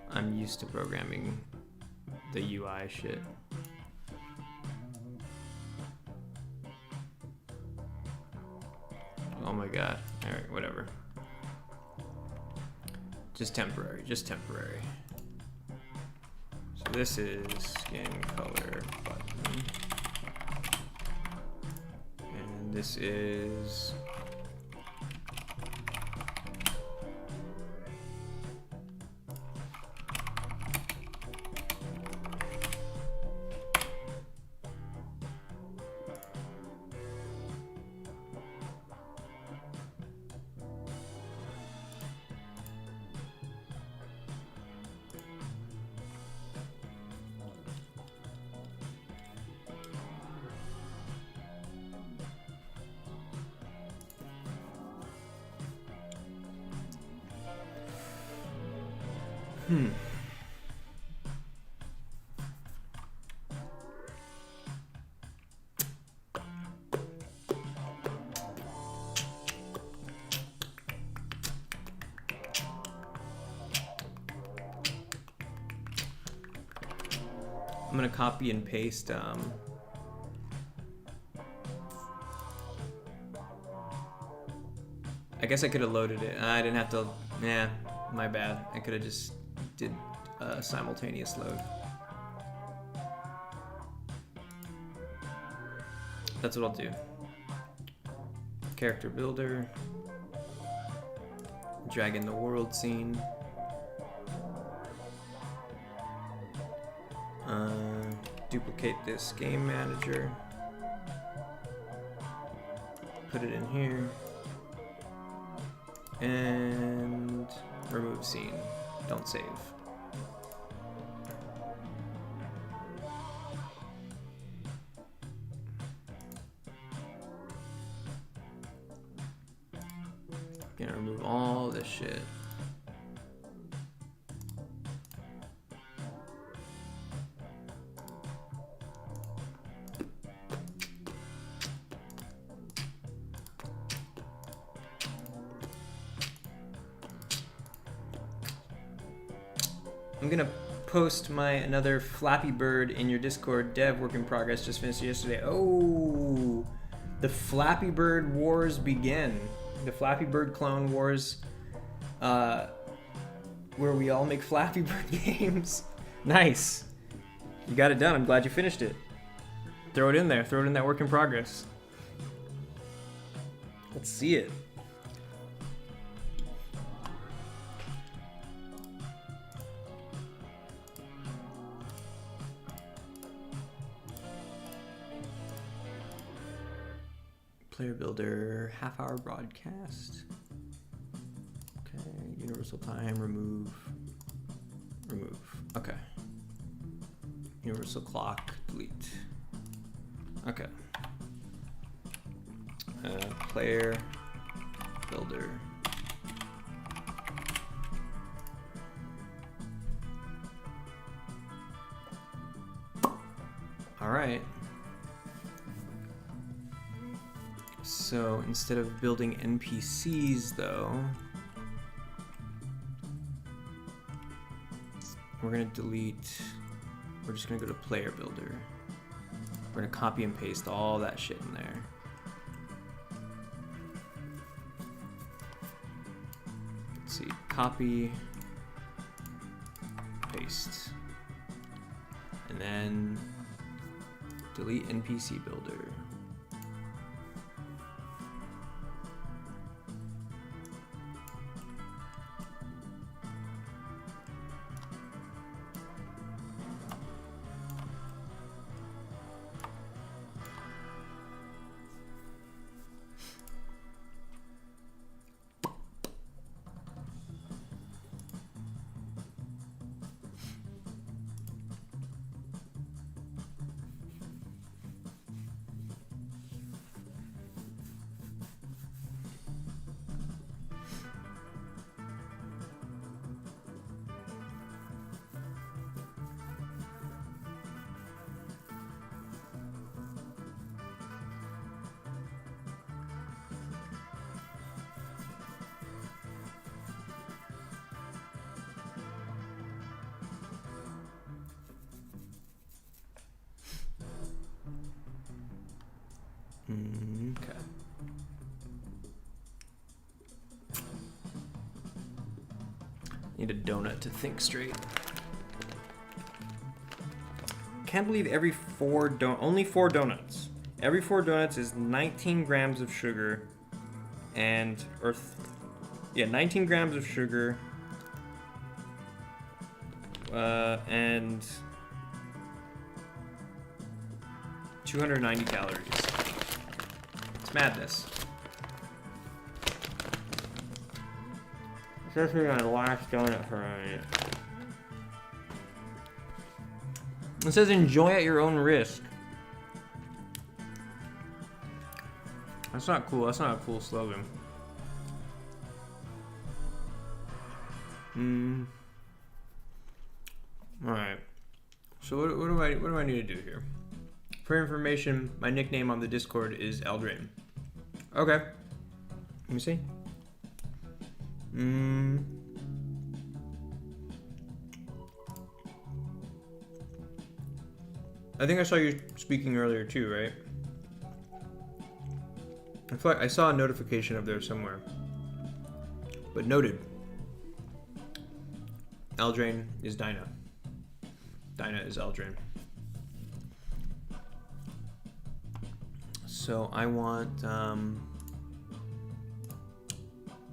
I'm used to programming the UI shit. Oh my god. Alright, whatever. Just temporary, just temporary. So this is skin color button. And this is gonna copy and paste. I guess I could have loaded it. I didn't have to. Yeah, my bad. I could have just did a simultaneous load. That's what I'll do. Character builder. Drag in the world scene. Duplicate this game manager. Put it in here. And remove scene. Don't save. Gonna remove all this shit. I'm gonna post my another Flappy Bird in your Discord. Dev work in progress, just finished yesterday. Oh, the Flappy Bird wars begin. The Flappy Bird clone wars, where we all make Flappy Bird games. Nice. You got it done. I'm glad you finished it. Throw it in there. Throw it in that work in progress. Let's see it. Player builder, half-hour broadcast. Okay, universal time, remove. Okay. Universal clock, delete. Okay. Player builder. All right. So instead of building NPCs though, we're gonna delete, we're just gonna go to player builder. We're gonna copy and paste all that shit in there. Let's see, copy, paste, and then delete NPC builder. Okay. Need a donut to think straight. Can't believe only 4 donuts. Every 4 donuts is 19 grams of sugar and, 19 grams of sugar and 290 calories. It's madness. Especially my last donut for me. It says enjoy at your own risk. That's not cool. That's not a cool slogan. All right. So what do I need to do here? For information, my nickname on the Discord is Eldrain. Okay. Let me see. I think I saw you speaking earlier too, right? I feel like I saw a notification up there somewhere. But noted. Eldraine is Dinah. Dinah is Eldraine. So I want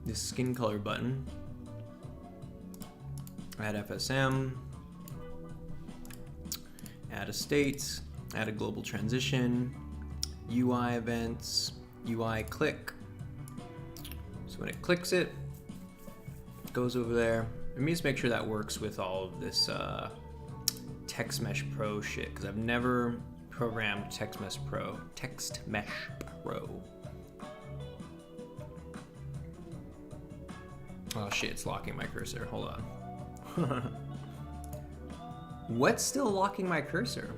this skin color button. Add FSM. Add a state. Add a global transition. UI events. UI click. So when it clicks it, it goes over there. Let me just make sure that works with all of this Text Mesh Pro shit, because I've never programmed Text Mesh Pro. Oh shit, it's locking my cursor. Hold on. What's still locking my cursor?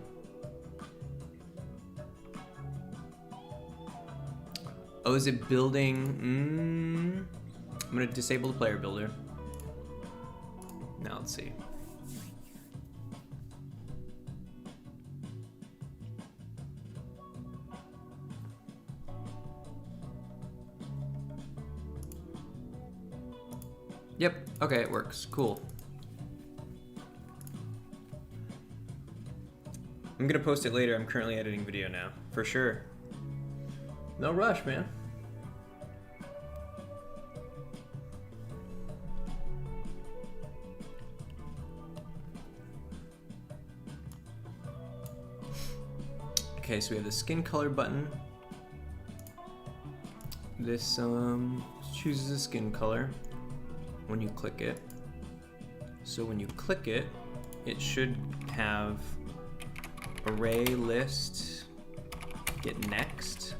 Oh, is it building? I'm gonna disable the player builder. Now let's see. Yep, okay, it works. Cool. I'm gonna post it later. I'm currently editing video now, for sure. No rush, man. Okay, so we have the skin color button. This chooses a skin color when you click it. So when you click it, it should have array list, get next,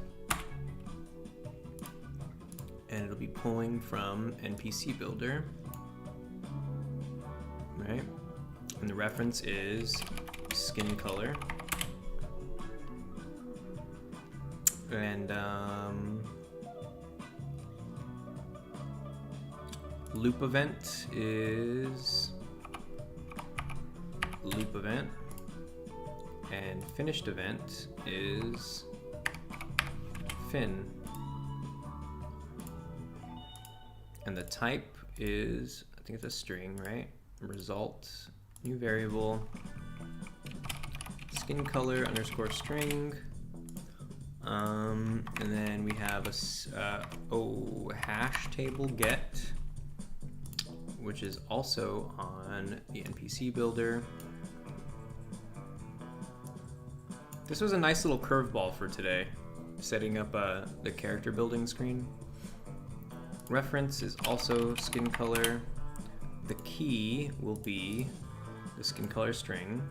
and it'll be pulling from NPC builder, right? And the reference is skin color. And loop event is loop event, and finished event is fin. And the type is, I think it's a string, right? Result, new variable, skin color underscore string. And then we have a hash table get, which is also on the NPC builder. This was a nice little curveball for today, setting up the character building screen. Reference is also skin color. The key will be the skin color string.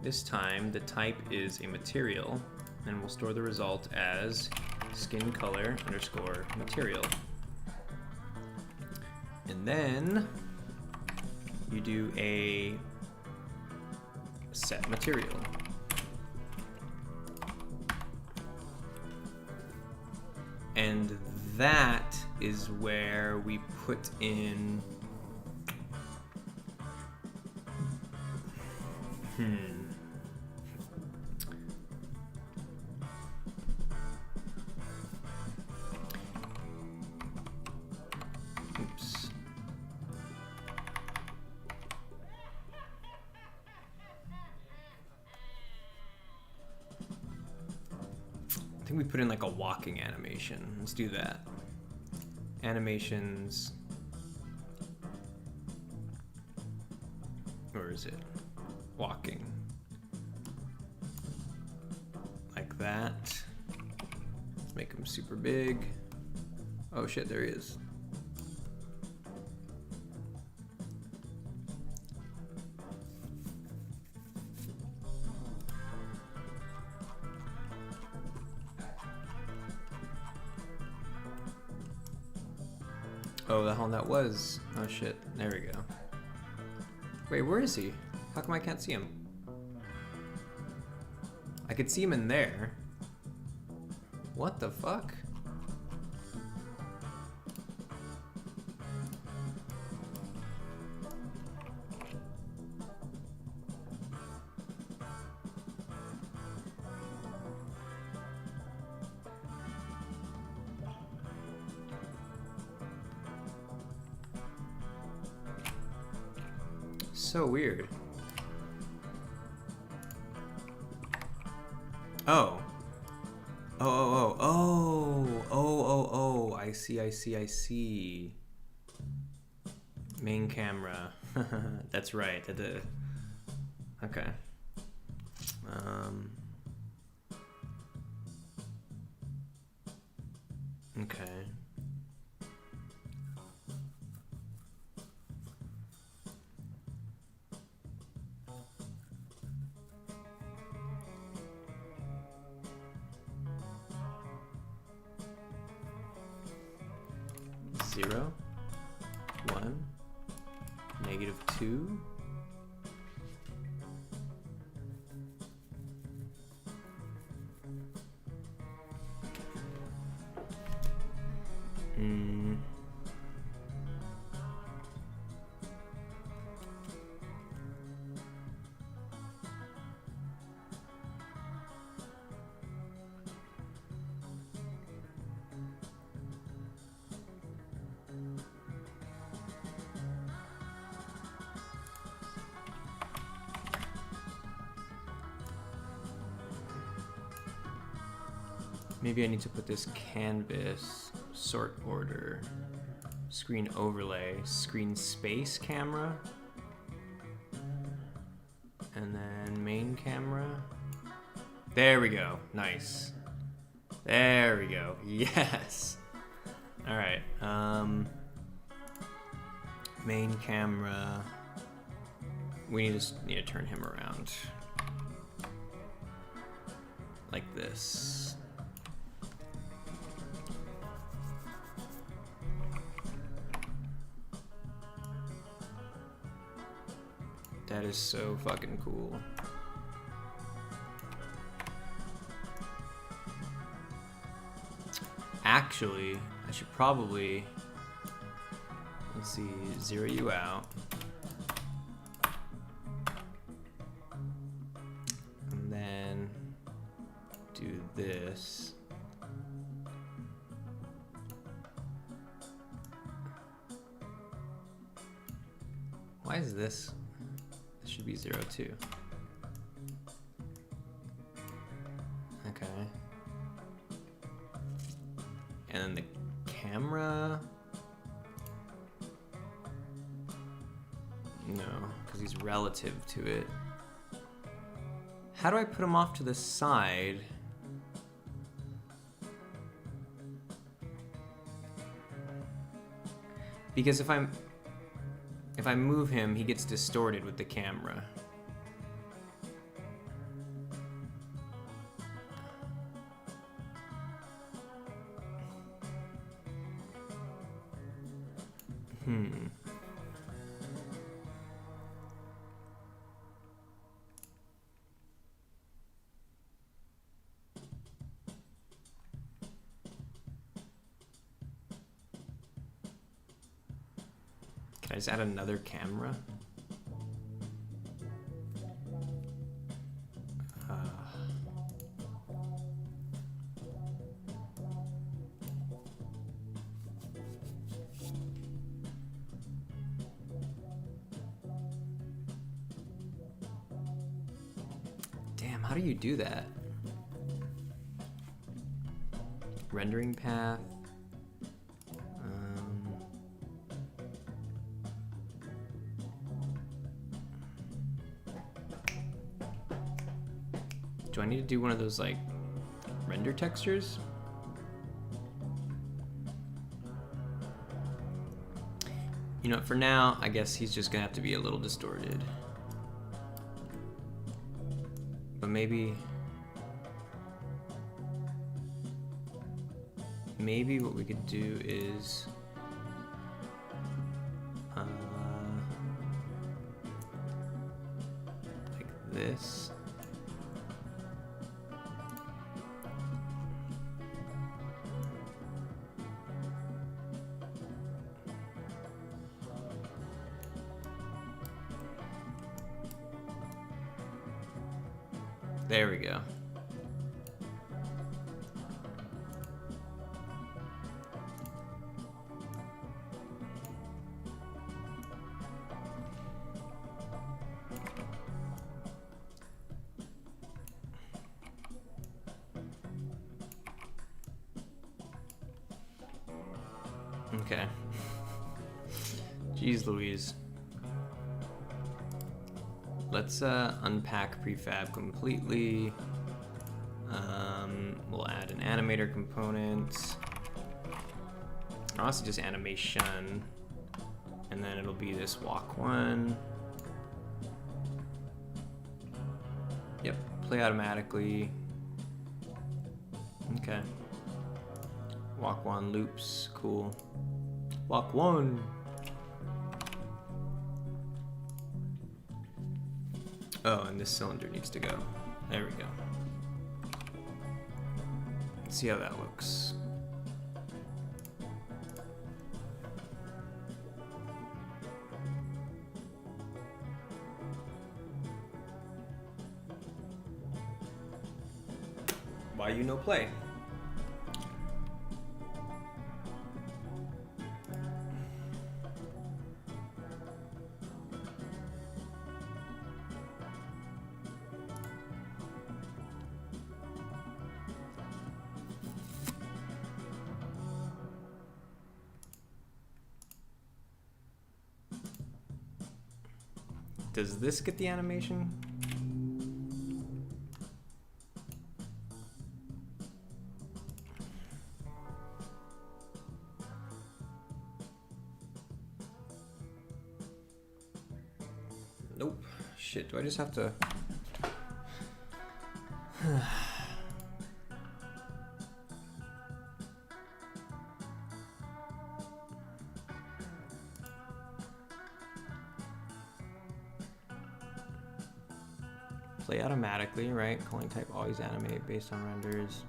This time the type is a material, and we'll store the result as skin color underscore material. And then you do a set material. And that is where we put in oops. I think we put in like a walking animation. Let's do that. Animations. Or is it walking? Like that. Let's make him super big. Oh shit, there he is. Oh, the hell that was. Oh shit, there we go. Wait, where is he? How come I can't see him? I could see him in there. What the fuck? so weird. Oh. Oh, I see. Main camera. That's right. Okay. Okay. Zero, 1, -2. Maybe I need to put this canvas, sort order, screen overlay, screen space camera, and then main camera. There we go. Nice. There we go. Yes. All right. Main camera. We need to turn him around like this. That is so fucking cool. Actually, I should probably, let's see, zero you out. And then do this. Why is this? This should be 0, 2. Okay. And then the camera. No, because he's relative to it. How do I put him off to the side? Because if I move him, he gets distorted with the camera. Can I just add another camera? Damn, how do you do that? Rendering path. Do I need to do one of those like render textures? You know, for now, I guess he's just gonna have to be a little distorted. But maybe what we could do is like this. There we go. Okay. Jeez Louise. Let's unpack prefab completely. We'll add an animator component. Also just animation. And then it'll be this walk one. Yep, play automatically. Okay. Walk one loops, cool. Walk one. Oh, and this cylinder needs to go. There we go. Let's see how that looks. Why you no play? Does this get the animation? Nope. Shit, do I just have to... Play automatically, right? Calling type always animate based on renders.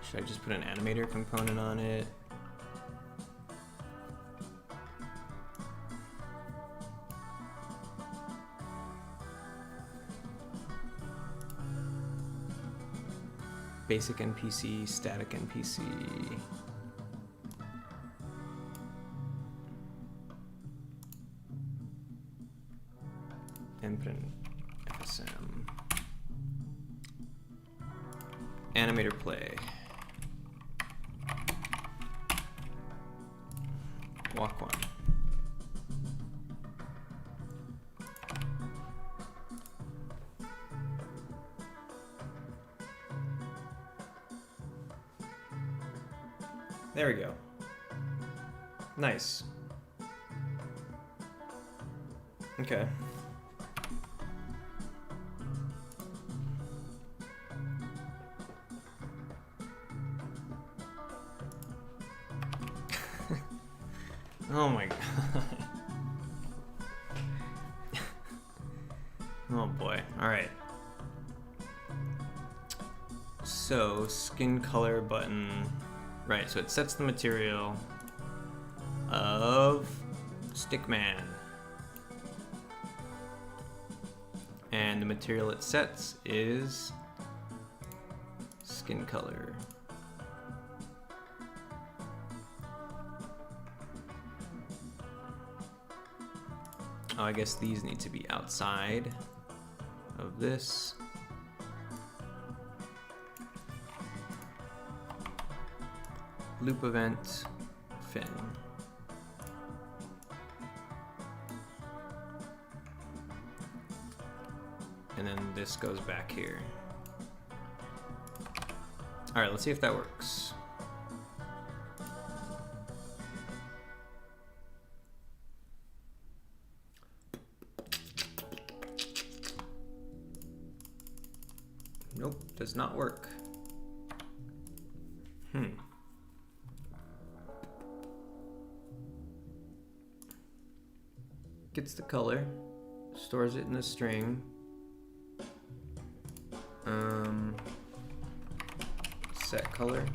Should I just put an animator component on it? Basic NPC, static NPC. Input an FSM. Animator play. Walk one. There we go. Nice. Okay. Oh my god. Oh boy. All right. So, skin color button. Right, so it sets the material of Stickman. And the material it sets is skin color. Oh, I guess these need to be outside of this. Loop event, fin. And then this goes back here. All right, let's see if that works. Nope, does not work. Gets the color, stores it in a string. Set color.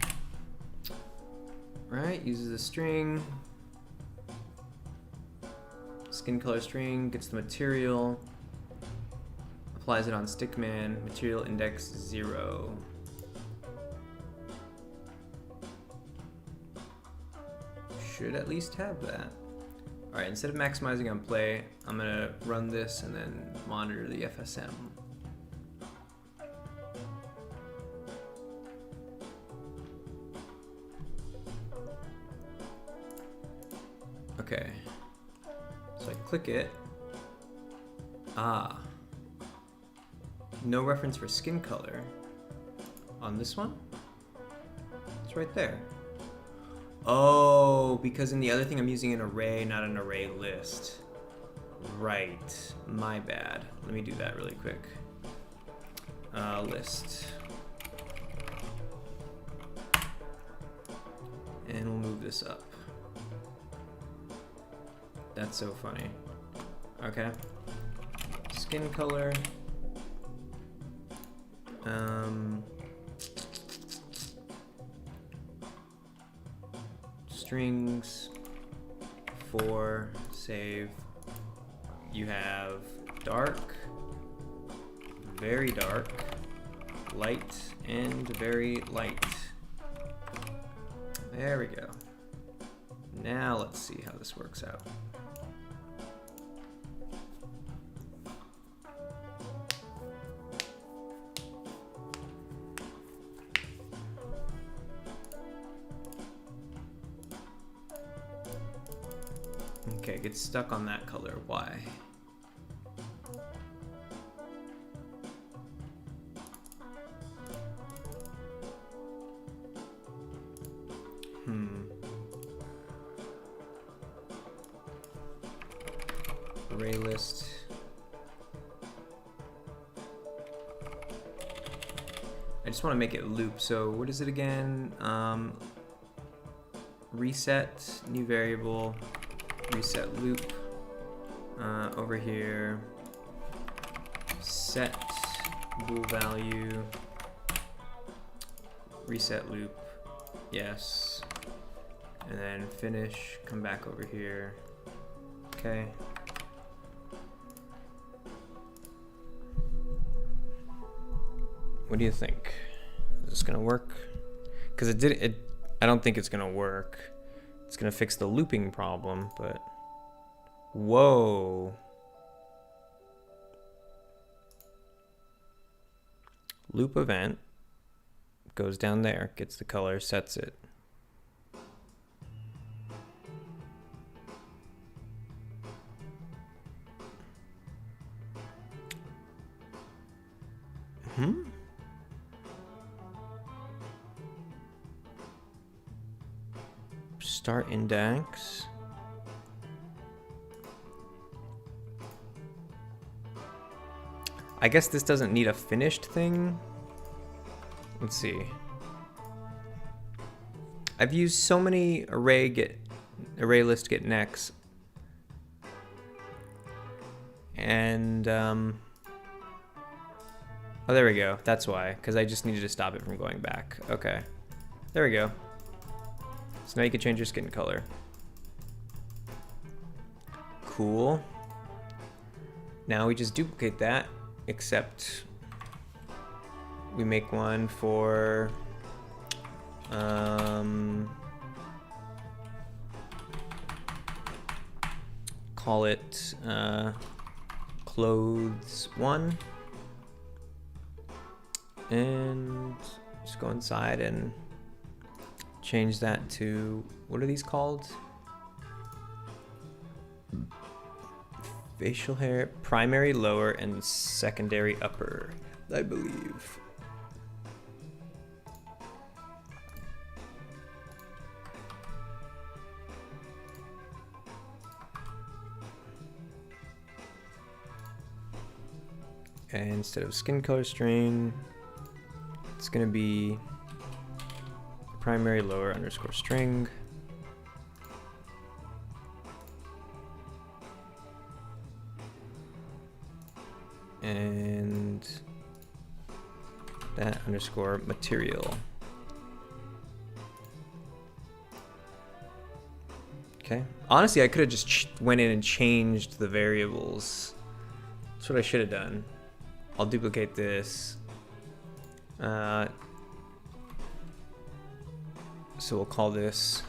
Right, uses a string. Skin color string, gets the material. Applies it on Stickman, material index 0. Should at least have that. All right, instead of maximizing on play, I'm gonna run this and then monitor the FSM. Okay, so I click it. Ah, no reference for skin color on this one. It's right there. Oh, because in the other thing I'm using an array, not an array list. Right, my bad. Let me do that really quick. List. And we'll move this up. That's so funny. Okay. Skin color. Strings for save. You have dark, very dark, light, and very light. There we go. Now let's see how this works out. Okay, it gets stuck on that color. Why? Array list. I just want to make it loop. So what is it again? Reset, new variable, reset loop. Over here, set bool value, reset loop, yes. And then finish, come back over here. Okay. What do you think? Is this gonna work? Because I don't think it's gonna work. It's gonna fix the looping problem, but whoa. Loop event goes down there, gets the color, sets it. Start index. I guess this doesn't need a finished thing. Let's see. I've used so many array list get next. And oh, there we go. That's why, because I just needed to stop it from going back. Okay, there we go. So now you can change your skin color. Cool. Now we just duplicate that, except we make one for call it clothes 1, and just go inside and change that to, what are these called? Facial hair, primary lower and secondary upper, I believe. And instead of skin color string, it's gonna be primary lower underscore string. And that underscore material. Okay. Honestly, I could have just went in and changed the variables. That's what I should have done. I'll duplicate this. So we'll call this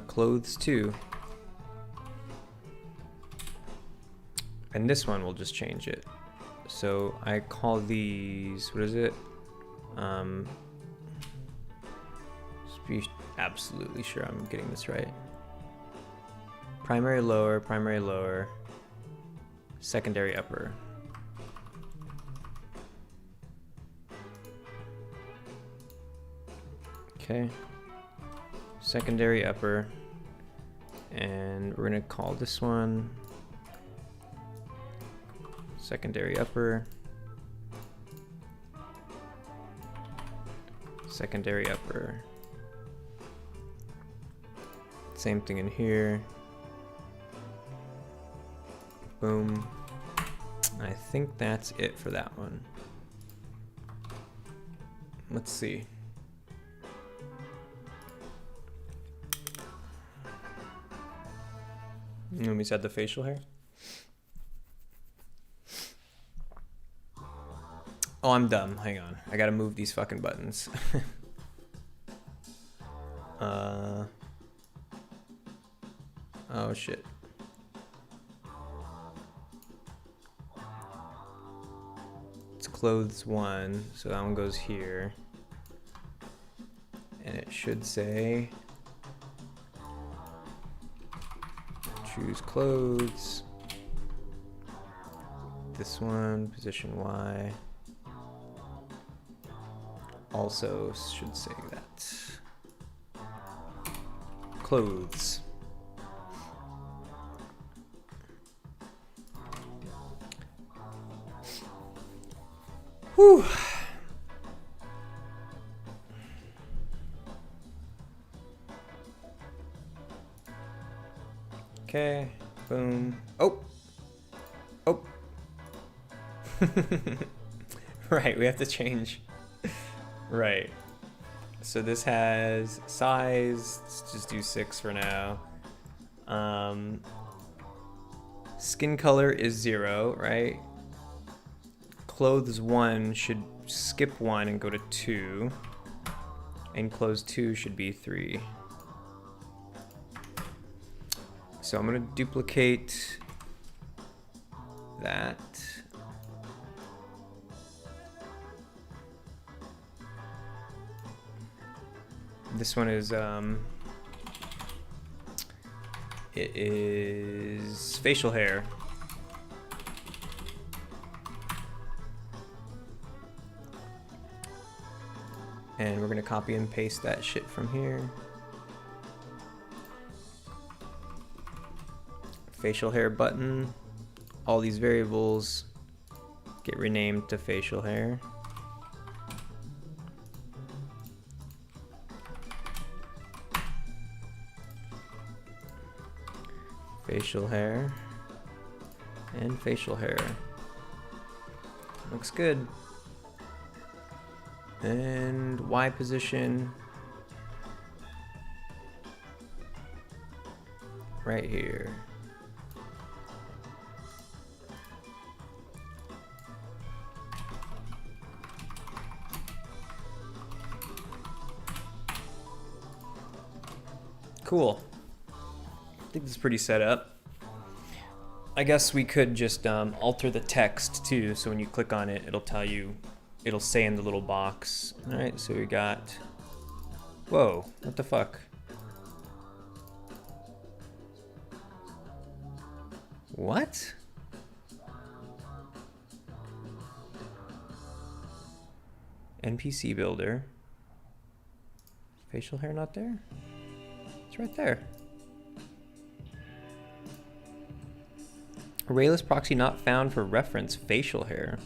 Clothes too. And this one we'll just change it. So I call these, what is it? Just be absolutely sure I'm getting this right. Primary lower, secondary upper. Okay. Secondary upper. And we're gonna call this one secondary upper, secondary upper. Same thing in here. Boom. I think that's it for that one. Let's see. Let me set the facial hair. Oh, I'm dumb. Hang on. I gotta move these fucking buttons. Oh shit. It's clothes 1, so that one goes here. And it should say choose clothes. This one, position Y. Also should say that. Clothes. Whew. Okay, boom. Oh. Oh. Right, we have to change. Right. So this has size, let's just do 6 for now. Skin color is 0, right? Clothes 1 should skip 1 and go to 2. And clothes 2 should be 3. So I'm gonna duplicate that. This one is, it is facial hair. And we're gonna copy and paste that shit from here. Facial hair button. All these variables get renamed to facial hair. Facial hair and facial hair. Looks good. And Y position right here. Cool. I think this is pretty set up. I guess we could just alter the text too, so when you click on it, it'll tell you, it'll say in the little box. All right, so we got, whoa, what the fuck? What? NPC builder. Facial hair not there? It's right there. Arrayless proxy not found for reference facial hair.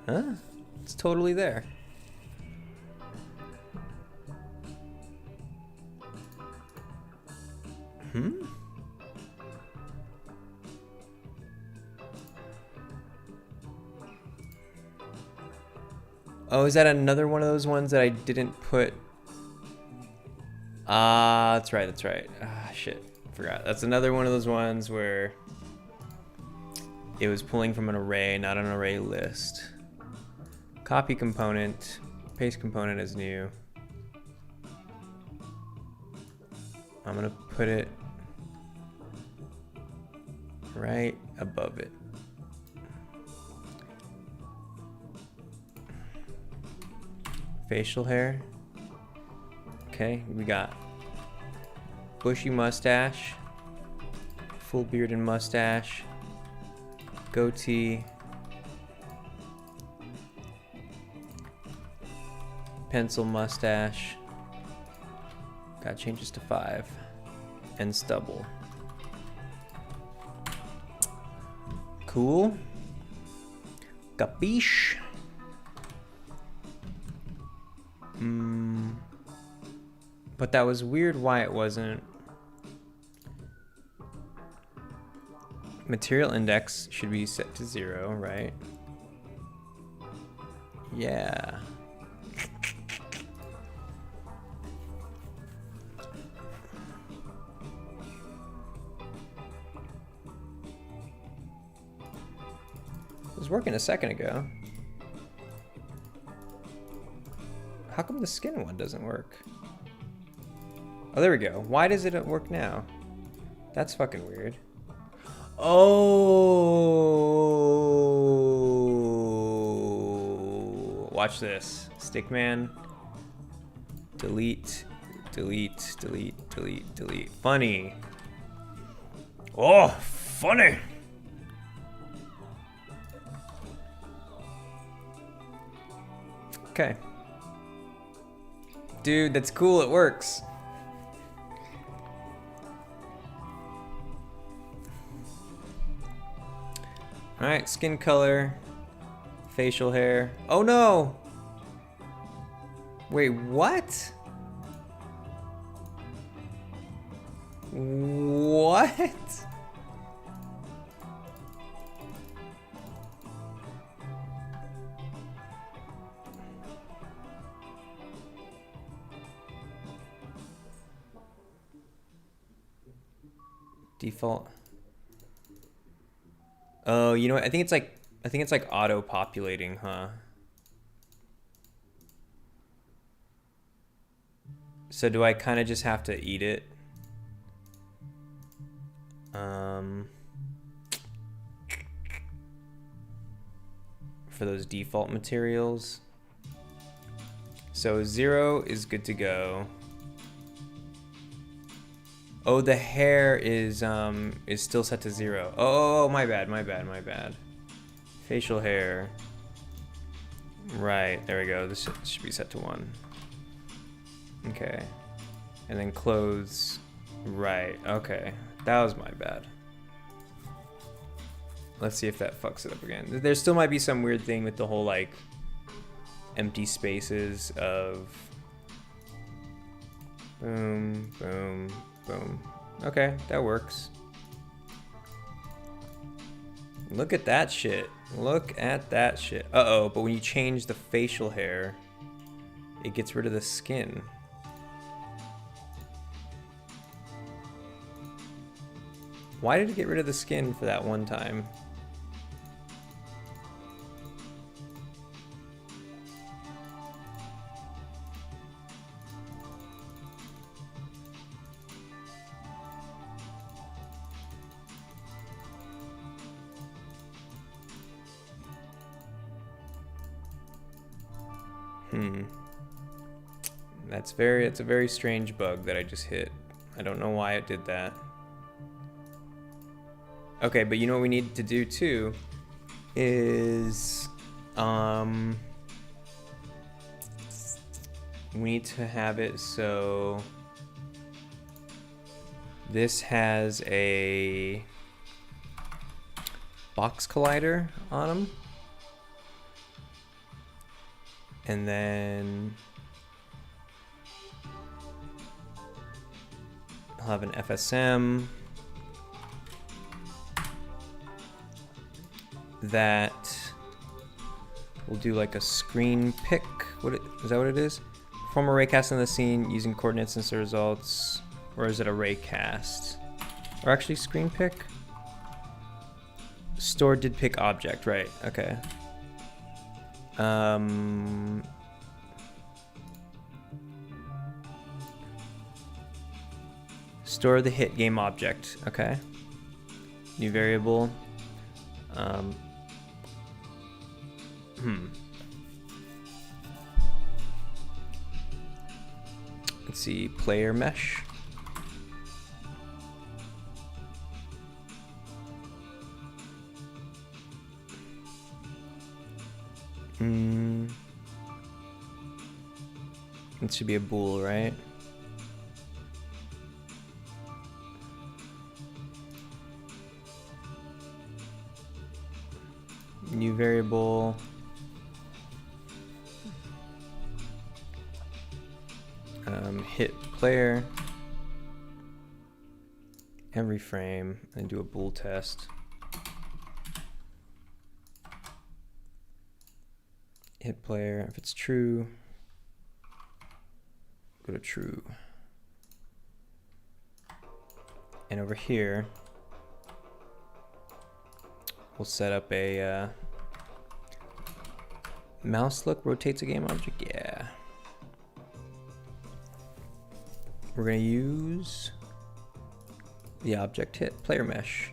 Huh? It's totally there. Hmm? Oh, is that another one of those ones that I didn't put? Ah, that's right, that's right. Ah, shit, forgot. That's another one of those ones where it was pulling from an array, not an array list. Copy component, paste component is new. I'm gonna put it right above it. Facial hair. Okay, we got bushy mustache, full beard and mustache, goatee, pencil mustache. Gotta change this to 5. And stubble. Cool. Capiche? But that was weird why it wasn't. Material index should be set to 0, right? Yeah. It was working a second ago. How come the skin one doesn't work? Oh, there we go. Why does it work now? That's fucking weird. Oh, watch this. Stickman. Delete, delete, delete, delete, delete. Funny. Oh, funny. Okay. Dude, that's cool. It works. All right, skin color, facial hair. Oh no! Wait, what? What? Default. Oh, you know what? I think it's like auto-populating, huh? So do I kind of just have to eat it? For those default materials. So 0 is good to go. Oh, the hair is still set to 0. Oh, my bad, my bad, my bad. Facial hair. Right, there we go. This should be set to 1. Okay. And then clothes. Right, okay. That was my bad. Let's see if that fucks it up again. There still might be some weird thing with the whole, like, empty spaces of boom, boom, boom. Okay, that works. Look at that shit. Look at that shit. Uh-oh, but when you change the facial hair, it gets rid of the skin. Why did it get rid of the skin for that one time? It's a very strange bug that I just hit. I don't know why it did that. Okay, but you know what we need to do too is we need to have it so this has a box collider on them. And then I'll have an FSM that will do like a screen pick. Is that what it is? Perform a raycast in the scene using coordinates and results, or is it a raycast? Or actually screen pick? Store did pick object, right? Okay. Store the hit game object. Okay. New variable. Let's see, player mesh. It should be a bool, right? New variable. Hit player every frame and do a bool test. Hit player, if it's true, go to true. And over here, we'll set up a mouse look rotates a game object. Yeah. We're gonna use the object hit player mesh.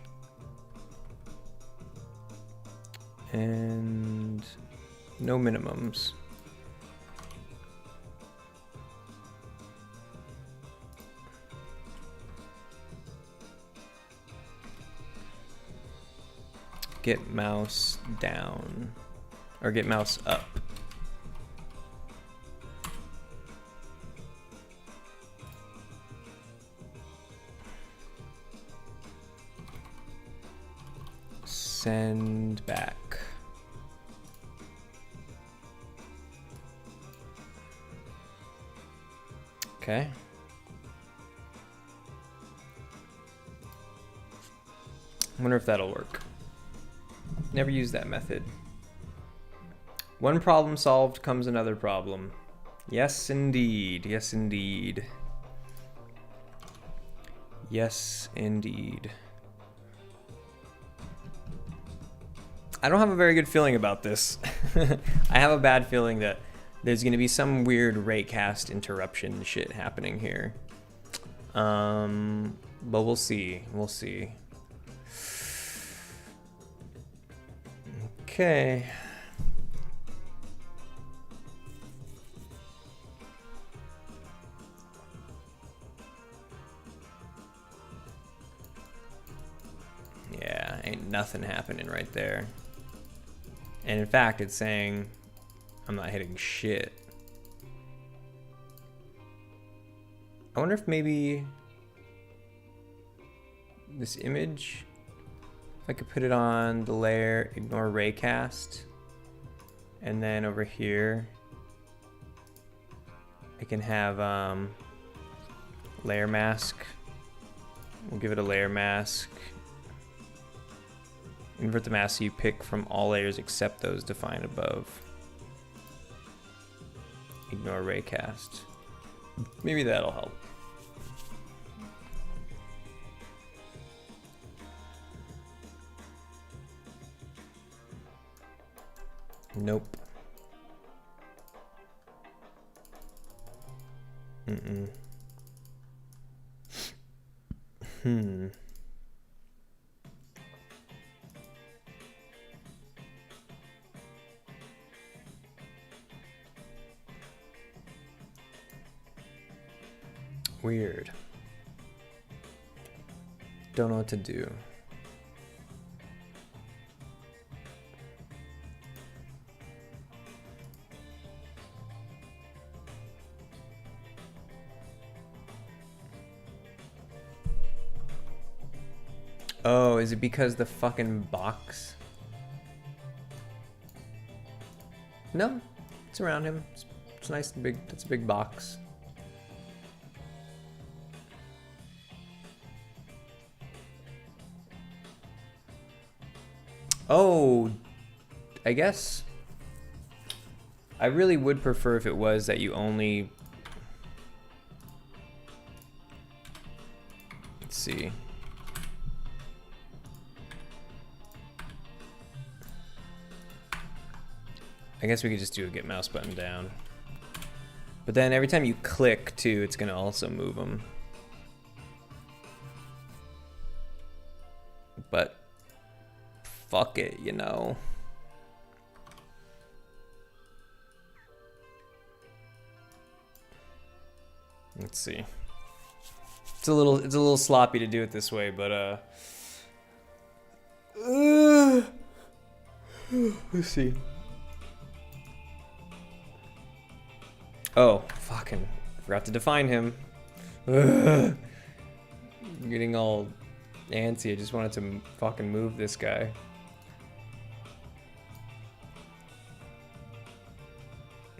And no minimums. Get mouse down, or get mouse up. Send back. Okay. I wonder if that'll work. Never use that method. One problem solved comes another problem. Yes, indeed. Yes, indeed. Yes, indeed. I don't have a very good feeling about this. I have a bad feeling that there's going to be some weird raycast interruption shit happening here. But we'll see. We'll see. Okay. Yeah, ain't nothing happening right there. And in fact, it's saying I'm not hitting shit. I wonder if maybe this image, if I could put it on the layer, ignore raycast, and then over here, I can have layer mask. We'll give it a layer mask. Invert the mask so you pick from all layers except those defined above. Ignore raycast. Maybe that'll help. Nope. Weird. Don't know what to do. Oh, is it because the fucking box? No, it's around him. It's nice and big. It's a big box. Oh, I guess I really would prefer if it was that you only, let's see. I guess we could just do a get mouse button down. But then every time you click too, it's gonna also move them. but fuck it, you know. Let's see. It's a little sloppy to do it this way, but let's see. Oh, fucking forgot to define him. I'm getting all antsy. I just wanted to fucking move this guy.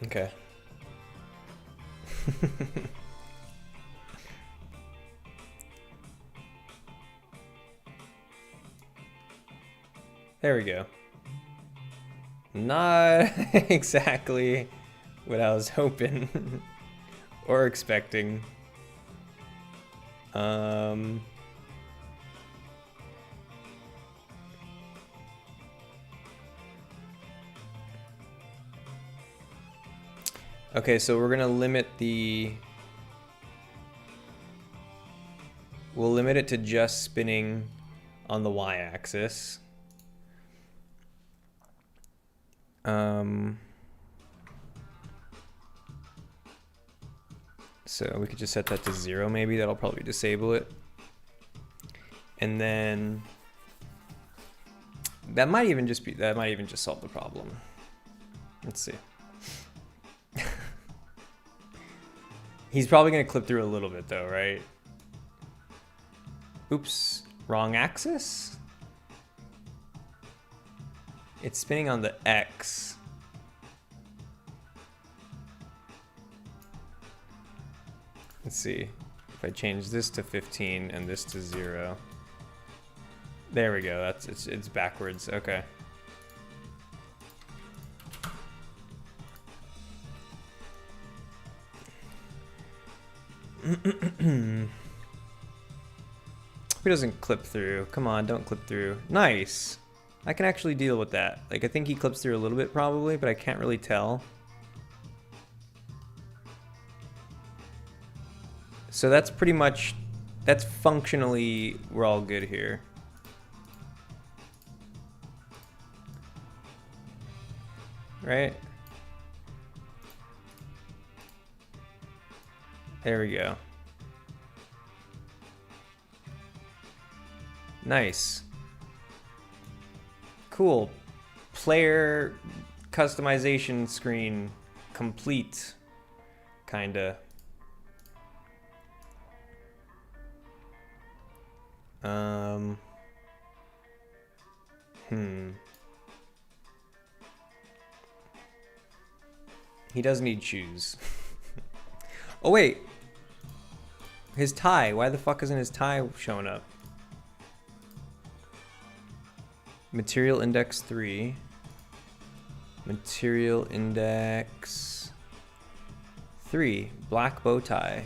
Okay. There we go. Not exactly what I was hoping or expecting. Okay, so we're gonna limit we'll limit it to just spinning on the y-axis. So we could just set that to 0 maybe. That'll probably disable it. And then that might even just solve the problem. Let's see. He's probably gonna clip through a little bit though, right? Oops, wrong axis? It's spinning on the X. Let's see. If I change this to 15 and this to 0. There we go. It's backwards. Okay. He doesn't clip through. Come on, don't clip through. Nice. I can actually deal with that. Like, I think he clips through a little bit probably, but I can't really tell. So that's pretty much, that's functionally, we're all good here. Right? There we go. Nice. Cool. Player customization screen complete. Kinda. He does need shoes. Oh wait. His tie. Why the fuck isn't his tie showing up? Material index 3. Material index 3. Black bow tie.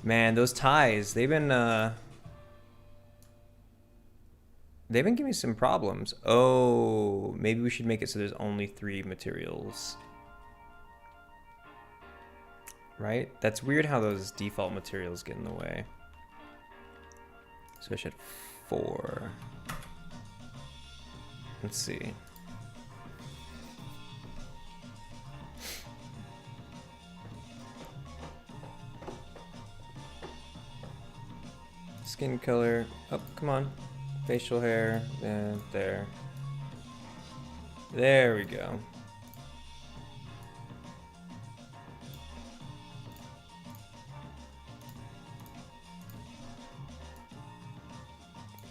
Man, those ties, they've been giving me some problems. Oh, maybe we should make it so there's only 3 materials. Right? That's weird how those default materials get in the way. So I should 4. Let's see. Skin color. Oh, come on. Facial hair. And there. There we go.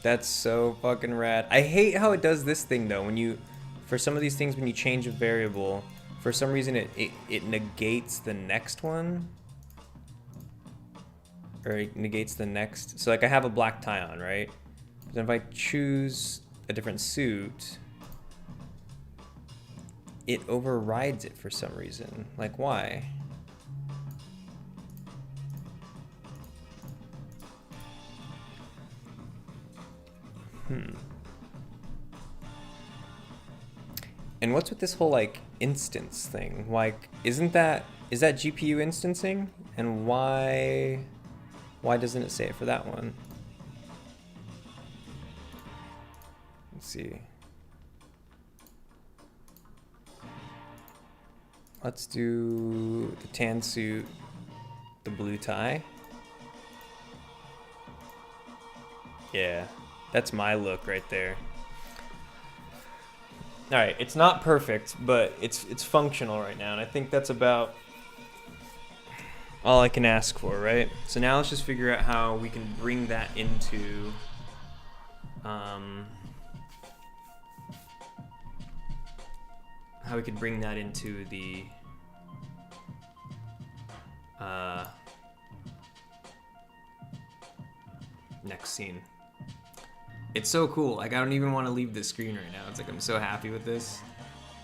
That's so fucking rad. I hate how it does this thing though. When you, for some of these things, when you change a variable, for some reason it negates the next one. Or it negates the next. So like I have a black tie on, right? But then if I choose a different suit, it overrides it for some reason. Like why? And what's with this whole like instance thing? Like, is that GPU instancing? And why doesn't it say it for that one? Let's see. Let's do the tan suit, the blue tie. Yeah, that's my look right there. All right, it's not perfect, but it's functional right now, and I think that's about all I can ask for, right? So now let's just figure out how we can bring that into the next scene. It's so cool. Like, I don't even want to leave the screen right now. It's like I'm so happy with this.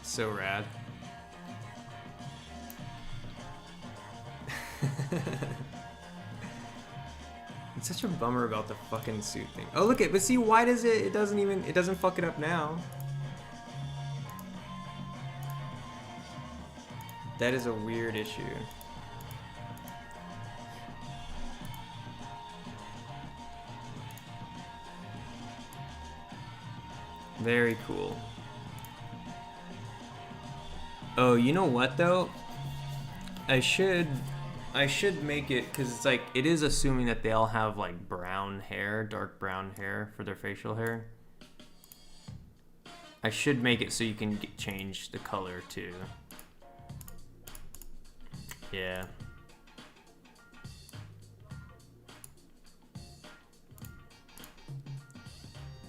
So rad. It's such a bummer about the fucking suit thing. Oh, look at, but see, why does it doesn't fuck it up now. That is a weird issue. Very cool. Oh, you know what though? I should make it, because it's like, it is assuming that they all have like brown hair, dark brown hair for their facial hair. I should make it so you can change the color too. Yeah.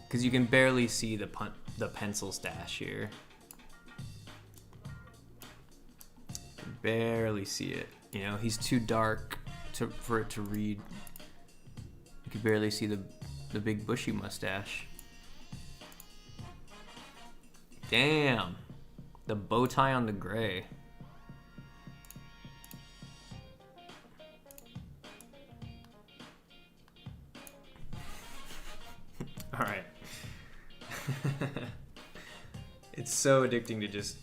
Because you can barely see the pencil stash here. You can barely see it. You know, he's too dark for it to read. You can barely see the big bushy mustache. Damn. The bow tie on the gray. All right. It's so addicting to just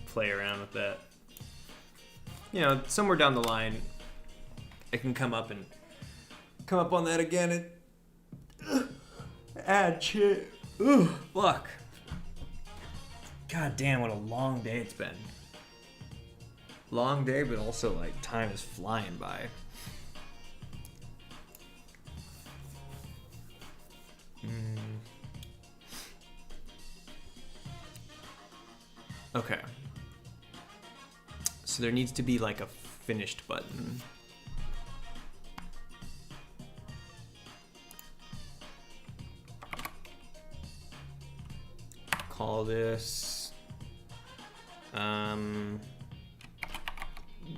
play around with that. You know, somewhere down the line, I can come up on that again and add shit. Ugh, fuck. God damn, what a long day it's been. Long day, but also like time is flying by. Okay. So there needs to be like a finished button. Call this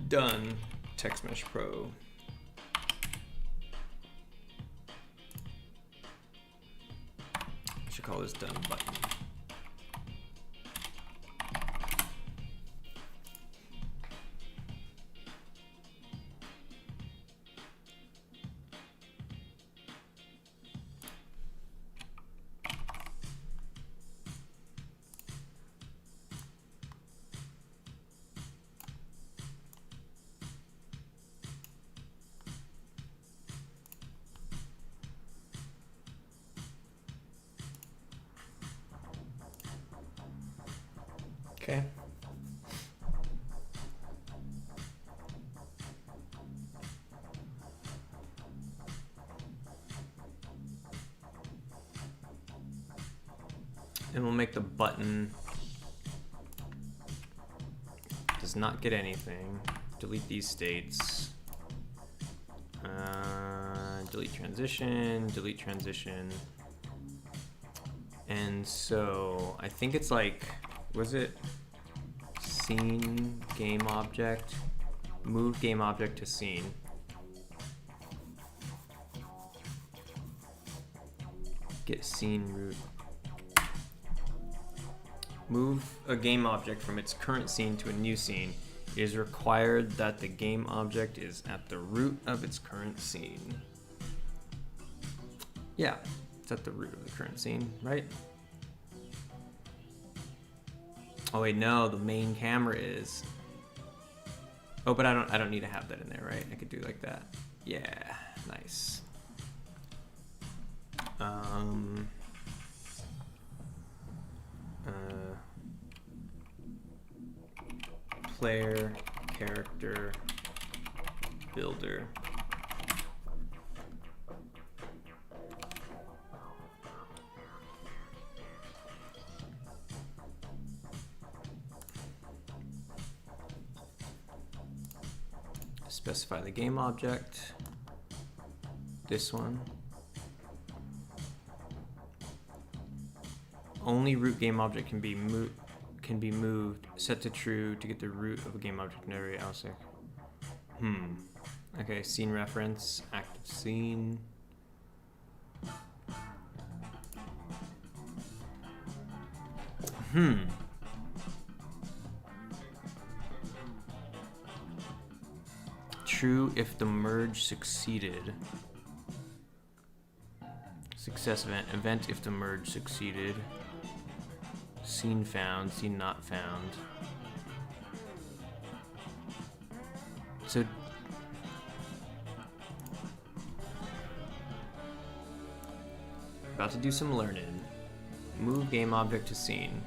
done text mesh pro. I should call this done button. Okay. And we'll make the button does not get anything. Delete these states. Delete transition. And so I think it's like, was it scene game object? Move game object to scene. Get scene root. Move a game object from its current scene to a new scene. It is required that the game object is at the root of its current scene. Yeah, it's at the root of the current scene, right? Oh wait, no, the main camera is. Oh, but I don't need to have that in there, right? I could do like that. Yeah, nice. player character builder. Specify the game object. This one. Only root game object can be moved. Set to true to get the root of a game object in every else. Okay, scene reference, active scene. True if the merge succeeded. Success event. Event if the merge succeeded. Scene found. Scene not found. So about to do some learning. Move game object to scene.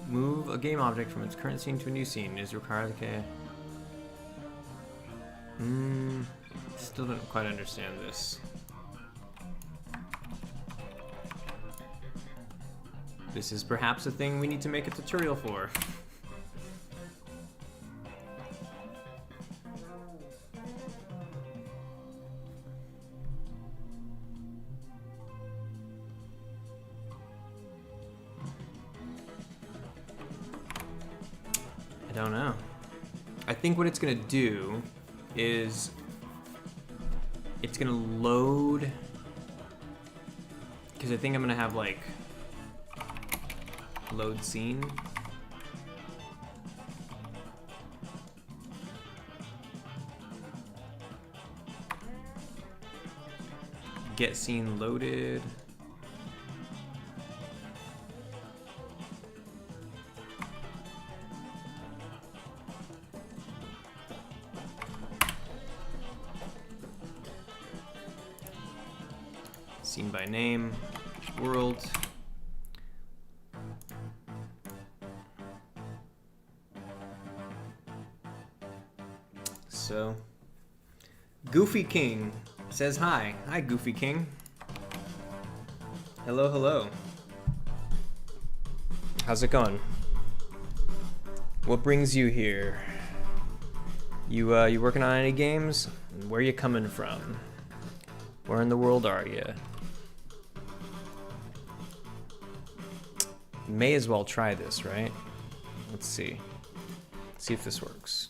Move a game object from its current scene to a new scene is required. Okay. Still don't quite understand this. This is perhaps a thing we need to make a tutorial for. I don't know. I think what it's gonna do is it's gonna load, because I think I'm gonna have like load scene. Get scene loaded. Scene by name, world. So, Goofy King says hi. Hi, Goofy King. Hello, hello. How's it going? What brings you here? You working on any games? Where you coming from? Where in the world are you? May as well try this, right? Let's see. Let's see if this works.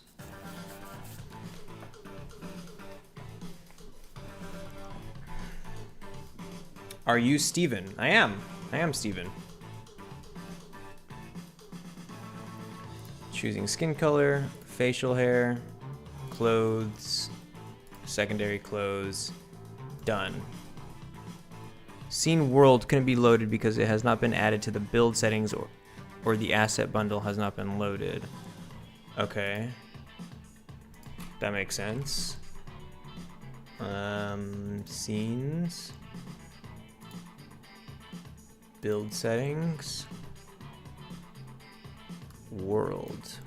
Are you Steven? I am. I am Steven. Choosing skin color, facial hair, clothes, secondary clothes. Done. Scene world couldn't be loaded because it has not been added to the build settings, or the asset bundle has not been loaded. Okay. That makes sense. Scenes. Build settings. World.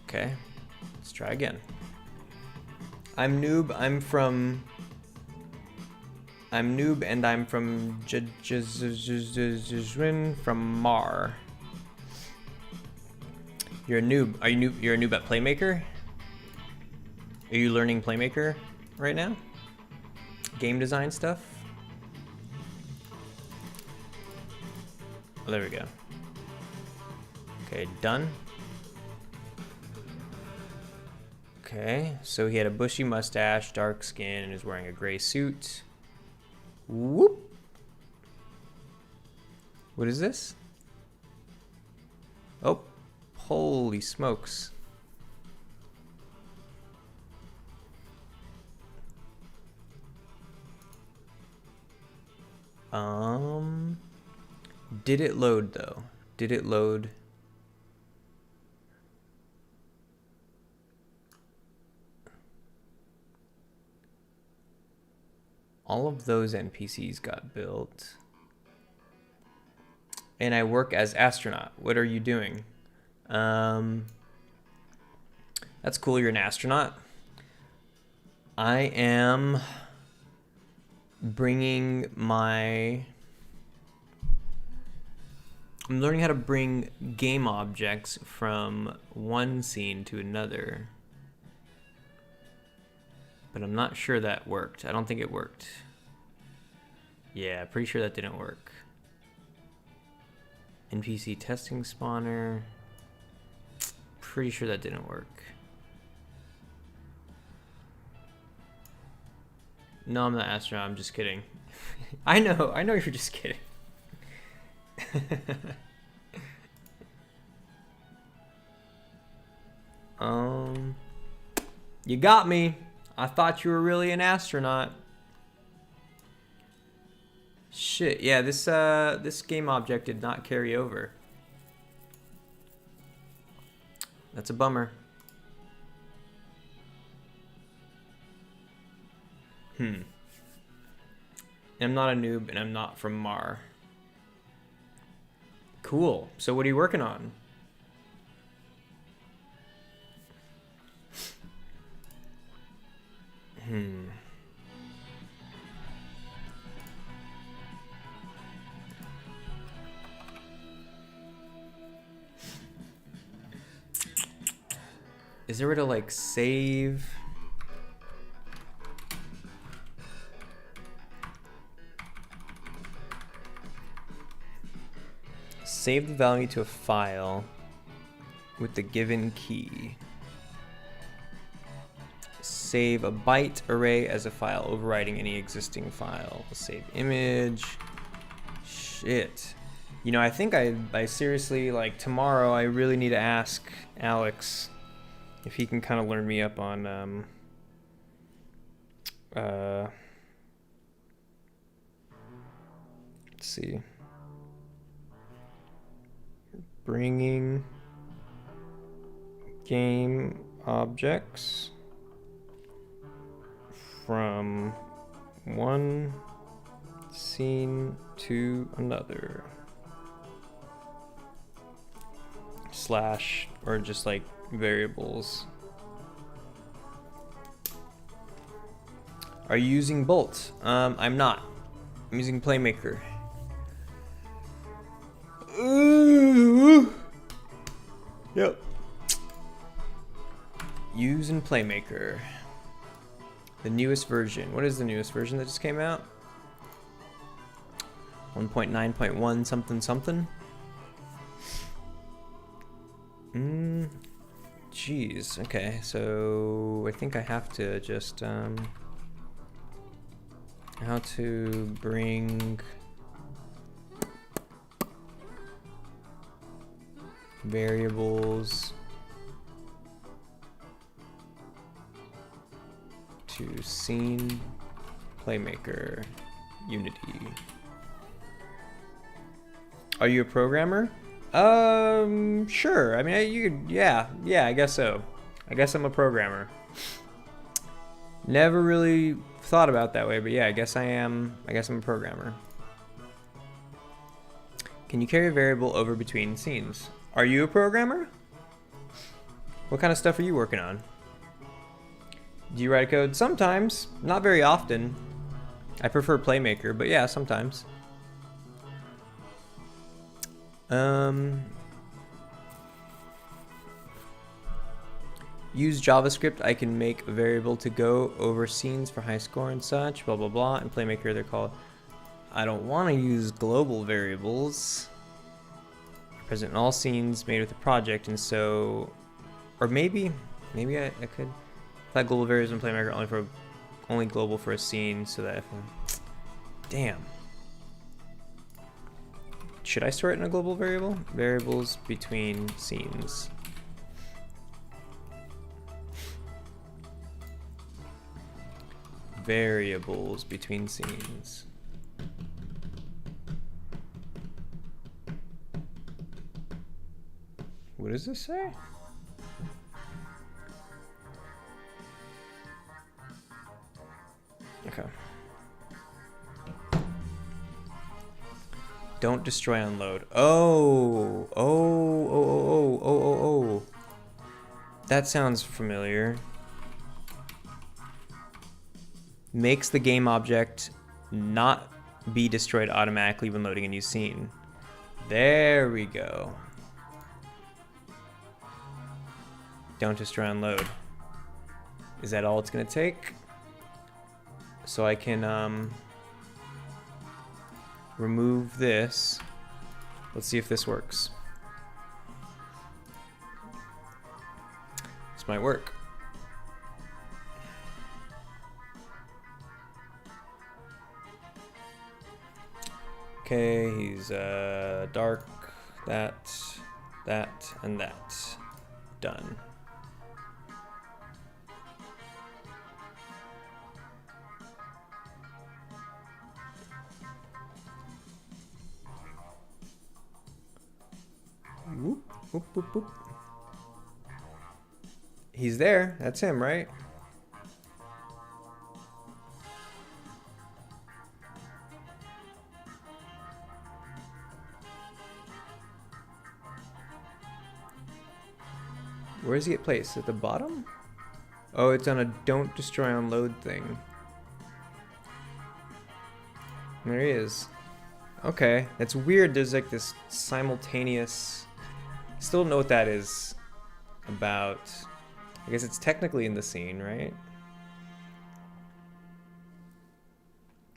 Okay. Let's try again. I'm Noob. I'm Noob, and I'm from from Mar. You're a noob. Are you noob? You're a noob at Playmaker? Are you learning Playmaker right now? Game design stuff? Oh, there we go. Okay, done. Okay, so he had a bushy mustache, dark skin, and is wearing a gray suit. Whoop. What is this? Oh, holy smokes. Did it load though? Did it load? All of those NPCs got built. and I work as astronaut. What are you doing? That's cool. You're an astronaut. I am bringing my... I'm learning how to bring game objects from one scene to another. But I'm not sure that worked. I don't think it worked. Yeah, pretty sure that didn't work. NPC testing spawner. Pretty sure that didn't work. No, I'm not astronaut. I'm just kidding. I know you're just kidding. You got me. I thought you were really an astronaut. Shit, yeah, this game object did not carry over. That's a bummer. And I'm not a noob, and I'm not from Mar. Cool. So what are you working on? Is there a way to like save? Save the value to a file with the given key. Save a byte array as a file, overriding any existing file. Save image. Shit. You know, I think I seriously, like, tomorrow I really need to ask Alex if he can kind of learn me up on let's see. Bringing game objects from one scene to another. Slash, or just like variables. Are you using Bolt? I'm not. I'm using Playmaker. Yep. Using Playmaker. The newest version. What is the newest version that just came out? 1.9.1 something something. Jeez. Okay, so I think I have to just how to bring variables to scene Playmaker Unity. Are you a programmer? Sure. I mean, yeah, I guess so. I guess I'm a programmer. Never really thought about it that way, but yeah, I guess I am. I guess I'm a programmer. Can you carry a variable over between scenes? Are you a programmer? What kind of stuff are you working on? Do you write code? Sometimes, not very often. I prefer Playmaker, but yeah, sometimes. Use JavaScript. I can make a variable to go over scenes for high score and such, blah, blah, blah. In Playmaker, they're called... I don't want to use global variables. Present in all scenes made with the project, and so... Or maybe I could... Apply global variables in Playmaker only global for a scene, so that if damn. Should I store it in a global variable? Variables between scenes. Variables between scenes. What does this say? Okay. Don't destroy, unload. Oh, oh, oh, oh, oh, oh, oh. That sounds familiar. Makes the game object not be destroyed automatically when loading a new scene. There we go. Don't destroy, unload. Is that all it's gonna take? So I can remove this. Let's see if this works. This might work. Okay, he's dark, that, and that. Done. Whoop, whoop, whoop, whoop. He's there. That's him, right? Where does he get placed? At the bottom? Oh, it's on a don't destroy, unload thing. There he is. Okay, that's weird. There's like this simultaneous... Still don't know what that is about. I guess it's technically in the scene, right?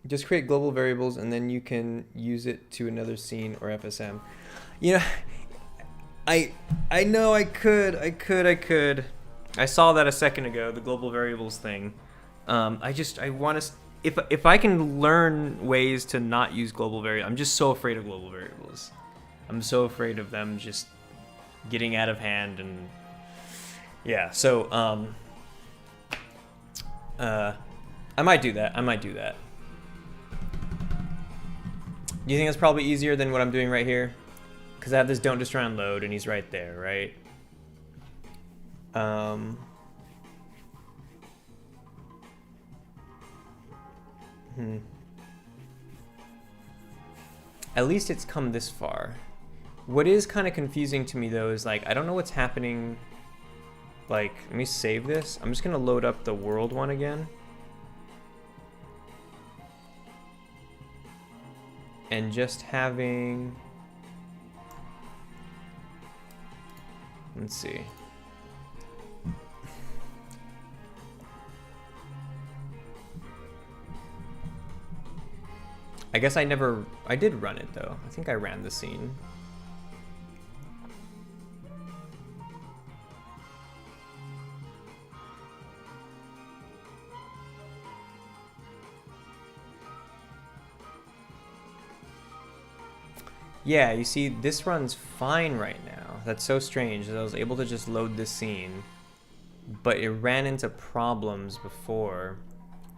Just create global variables and then you can use it to another scene or FSM. You know, I know I could. I saw that a second ago, the global variables thing. I want to, if I can learn ways to not use global variables, I'm just so afraid of global variables. I'm so afraid of them just getting out of hand and yeah. So I might do that. Do you think that's probably easier than what I'm doing right here? Because I have this don't destroy, unload, and he's right there, right? At least it's come this far. What is kind of confusing to me though is like, I don't know what's happening. Like, let me save this. I'm just gonna load up the world one again. And just having, let's see. I guess I did run it though. I think I ran the scene. Yeah, you see, this runs fine right now. That's so strange that I was able to just load this scene, but it ran into problems before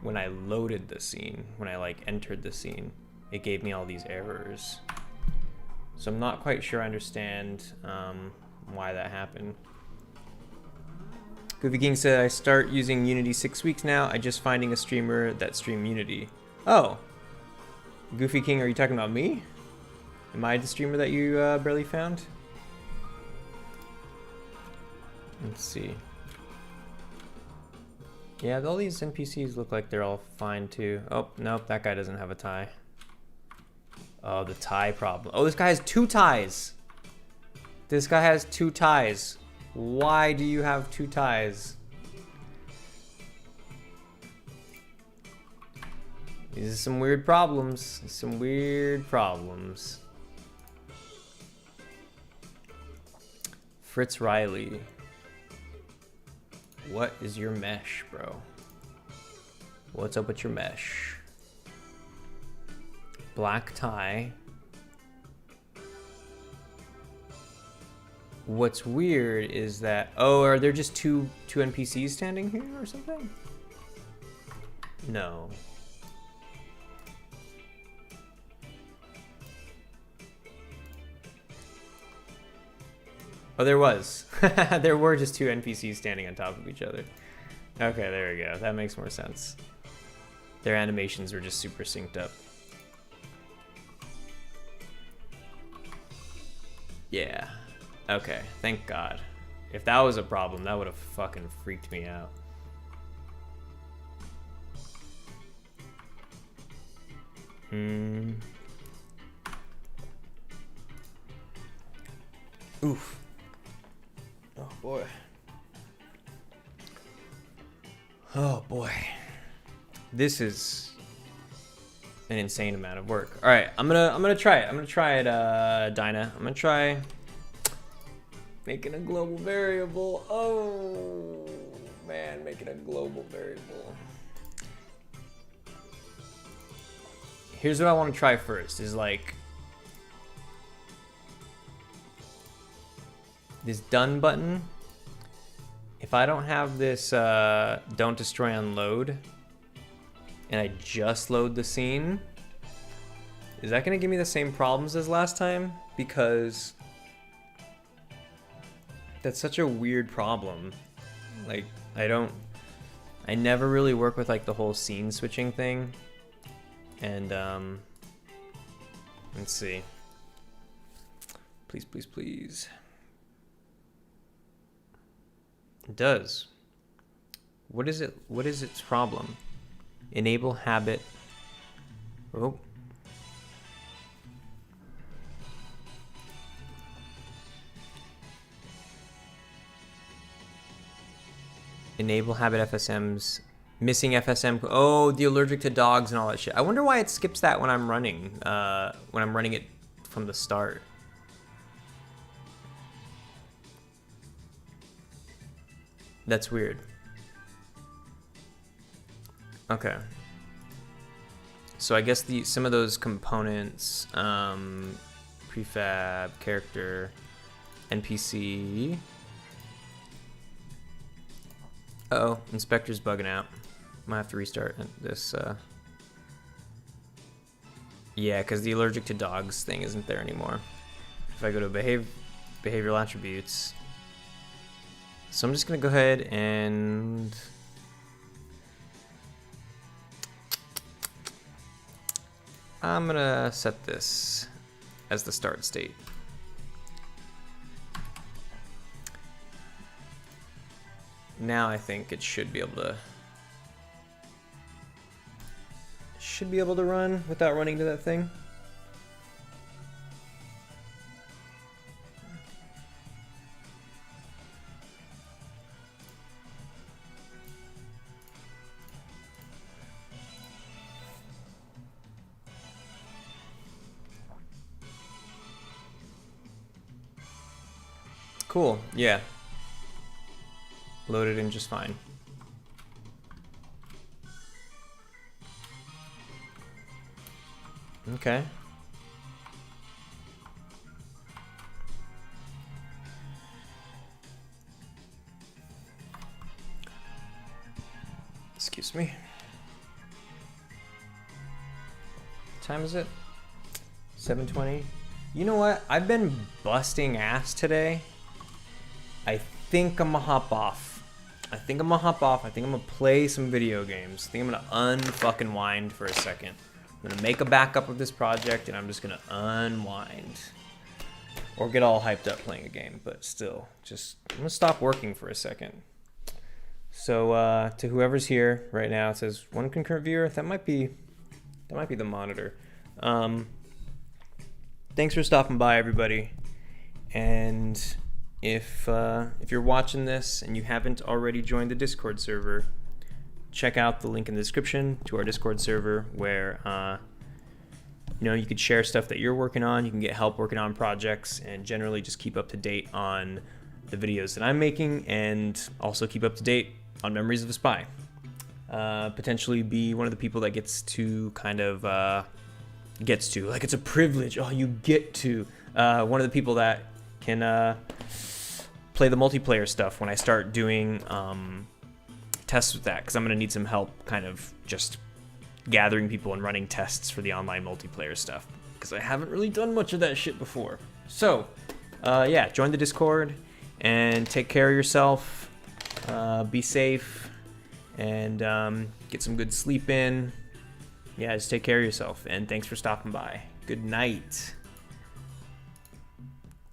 when I loaded the scene, when I like entered the scene. It gave me all these errors. So I'm not quite sure I understand why that happened. Goofy King said, I start using Unity 6 weeks now. I just finding a streamer that stream Unity. Oh, Goofy King, are you talking about me? Am I the streamer that you barely found? Let's see. Yeah, all these NPCs look like they're all fine too. Oh, nope, that guy doesn't have a tie. Oh, the tie problem. Oh, this guy has 2 ties. This guy has 2 ties. Why do you have 2 ties? These are some weird problems. Some weird problems. Fritz Riley. What is your mesh, bro? What's up with your mesh? Black tie. What's weird is that, oh, are there just two NPCs standing here or something? No. Oh, there was. There were just 2 NPCs standing on top of each other. Okay, there we go. That makes more sense. Their animations were just super synced up. Yeah. Okay, thank God. If that was a problem, that would have fucking freaked me out. Oof. Oh boy. Oh boy. This is an insane amount of work. All right, I'm gonna try it. I'm gonna try it, Dinah. I'm gonna try making a global variable. Oh man, making a global variable. Here's what I want to try first. Is like this done button. If I don't have this don't destroy unload, and I just load the scene, is that gonna give me the same problems as last time? Because that's such a weird problem. Like, I never really work with like the whole scene switching thing. And let's see. Please, please, please. It does. What is it? What is its problem? Enable habit. Oh. Enable habit FSMs. Missing FSM. Oh, the allergic to dogs and all that shit. I wonder why it skips that when I'm running. When I'm running it from the start. That's weird. Okay. So I guess some of those components, prefab, character, NPC. Uh-oh, inspector's bugging out. Might have to restart this. Yeah, because the allergic to dogs thing isn't there anymore. If I go to behavioral attributes. So I'm just gonna go ahead and I'm gonna set this as the start state. Now I think it should be able to run without running to that thing. Cool, yeah. Loaded in just fine. Okay. Excuse me. What time is it? 7:20. You know what? I've been busting ass today. I think I'm gonna hop off. I think I'm gonna play some video games. I think I'm gonna unfucking wind for a second. I'm gonna make a backup of this project and I'm just gonna unwind. Or get all hyped up playing a game, but still, I'm gonna stop working for a second. So to whoever's here right now, it says one concurrent viewer. That might be the monitor. Thanks for stopping by, everybody. And if you're watching this and you haven't already joined the Discord server, check out the link in the description to our Discord server where you could share stuff that you're working on. You can get help working on projects and generally just keep up to date on the videos that I'm making and also keep up to date on Memories of a Spy. Potentially be one of the people that gets to like it's a privilege. Oh, you get to one of the people that can play the multiplayer stuff when I start doing tests with that, because I'm going to need some help kind of just gathering people and running tests for the online multiplayer stuff, because I haven't really done much of that shit before. So yeah, join the Discord and take care of yourself, be safe, and get some good sleep in. Yeah, just take care of yourself, and thanks for stopping by. Good night.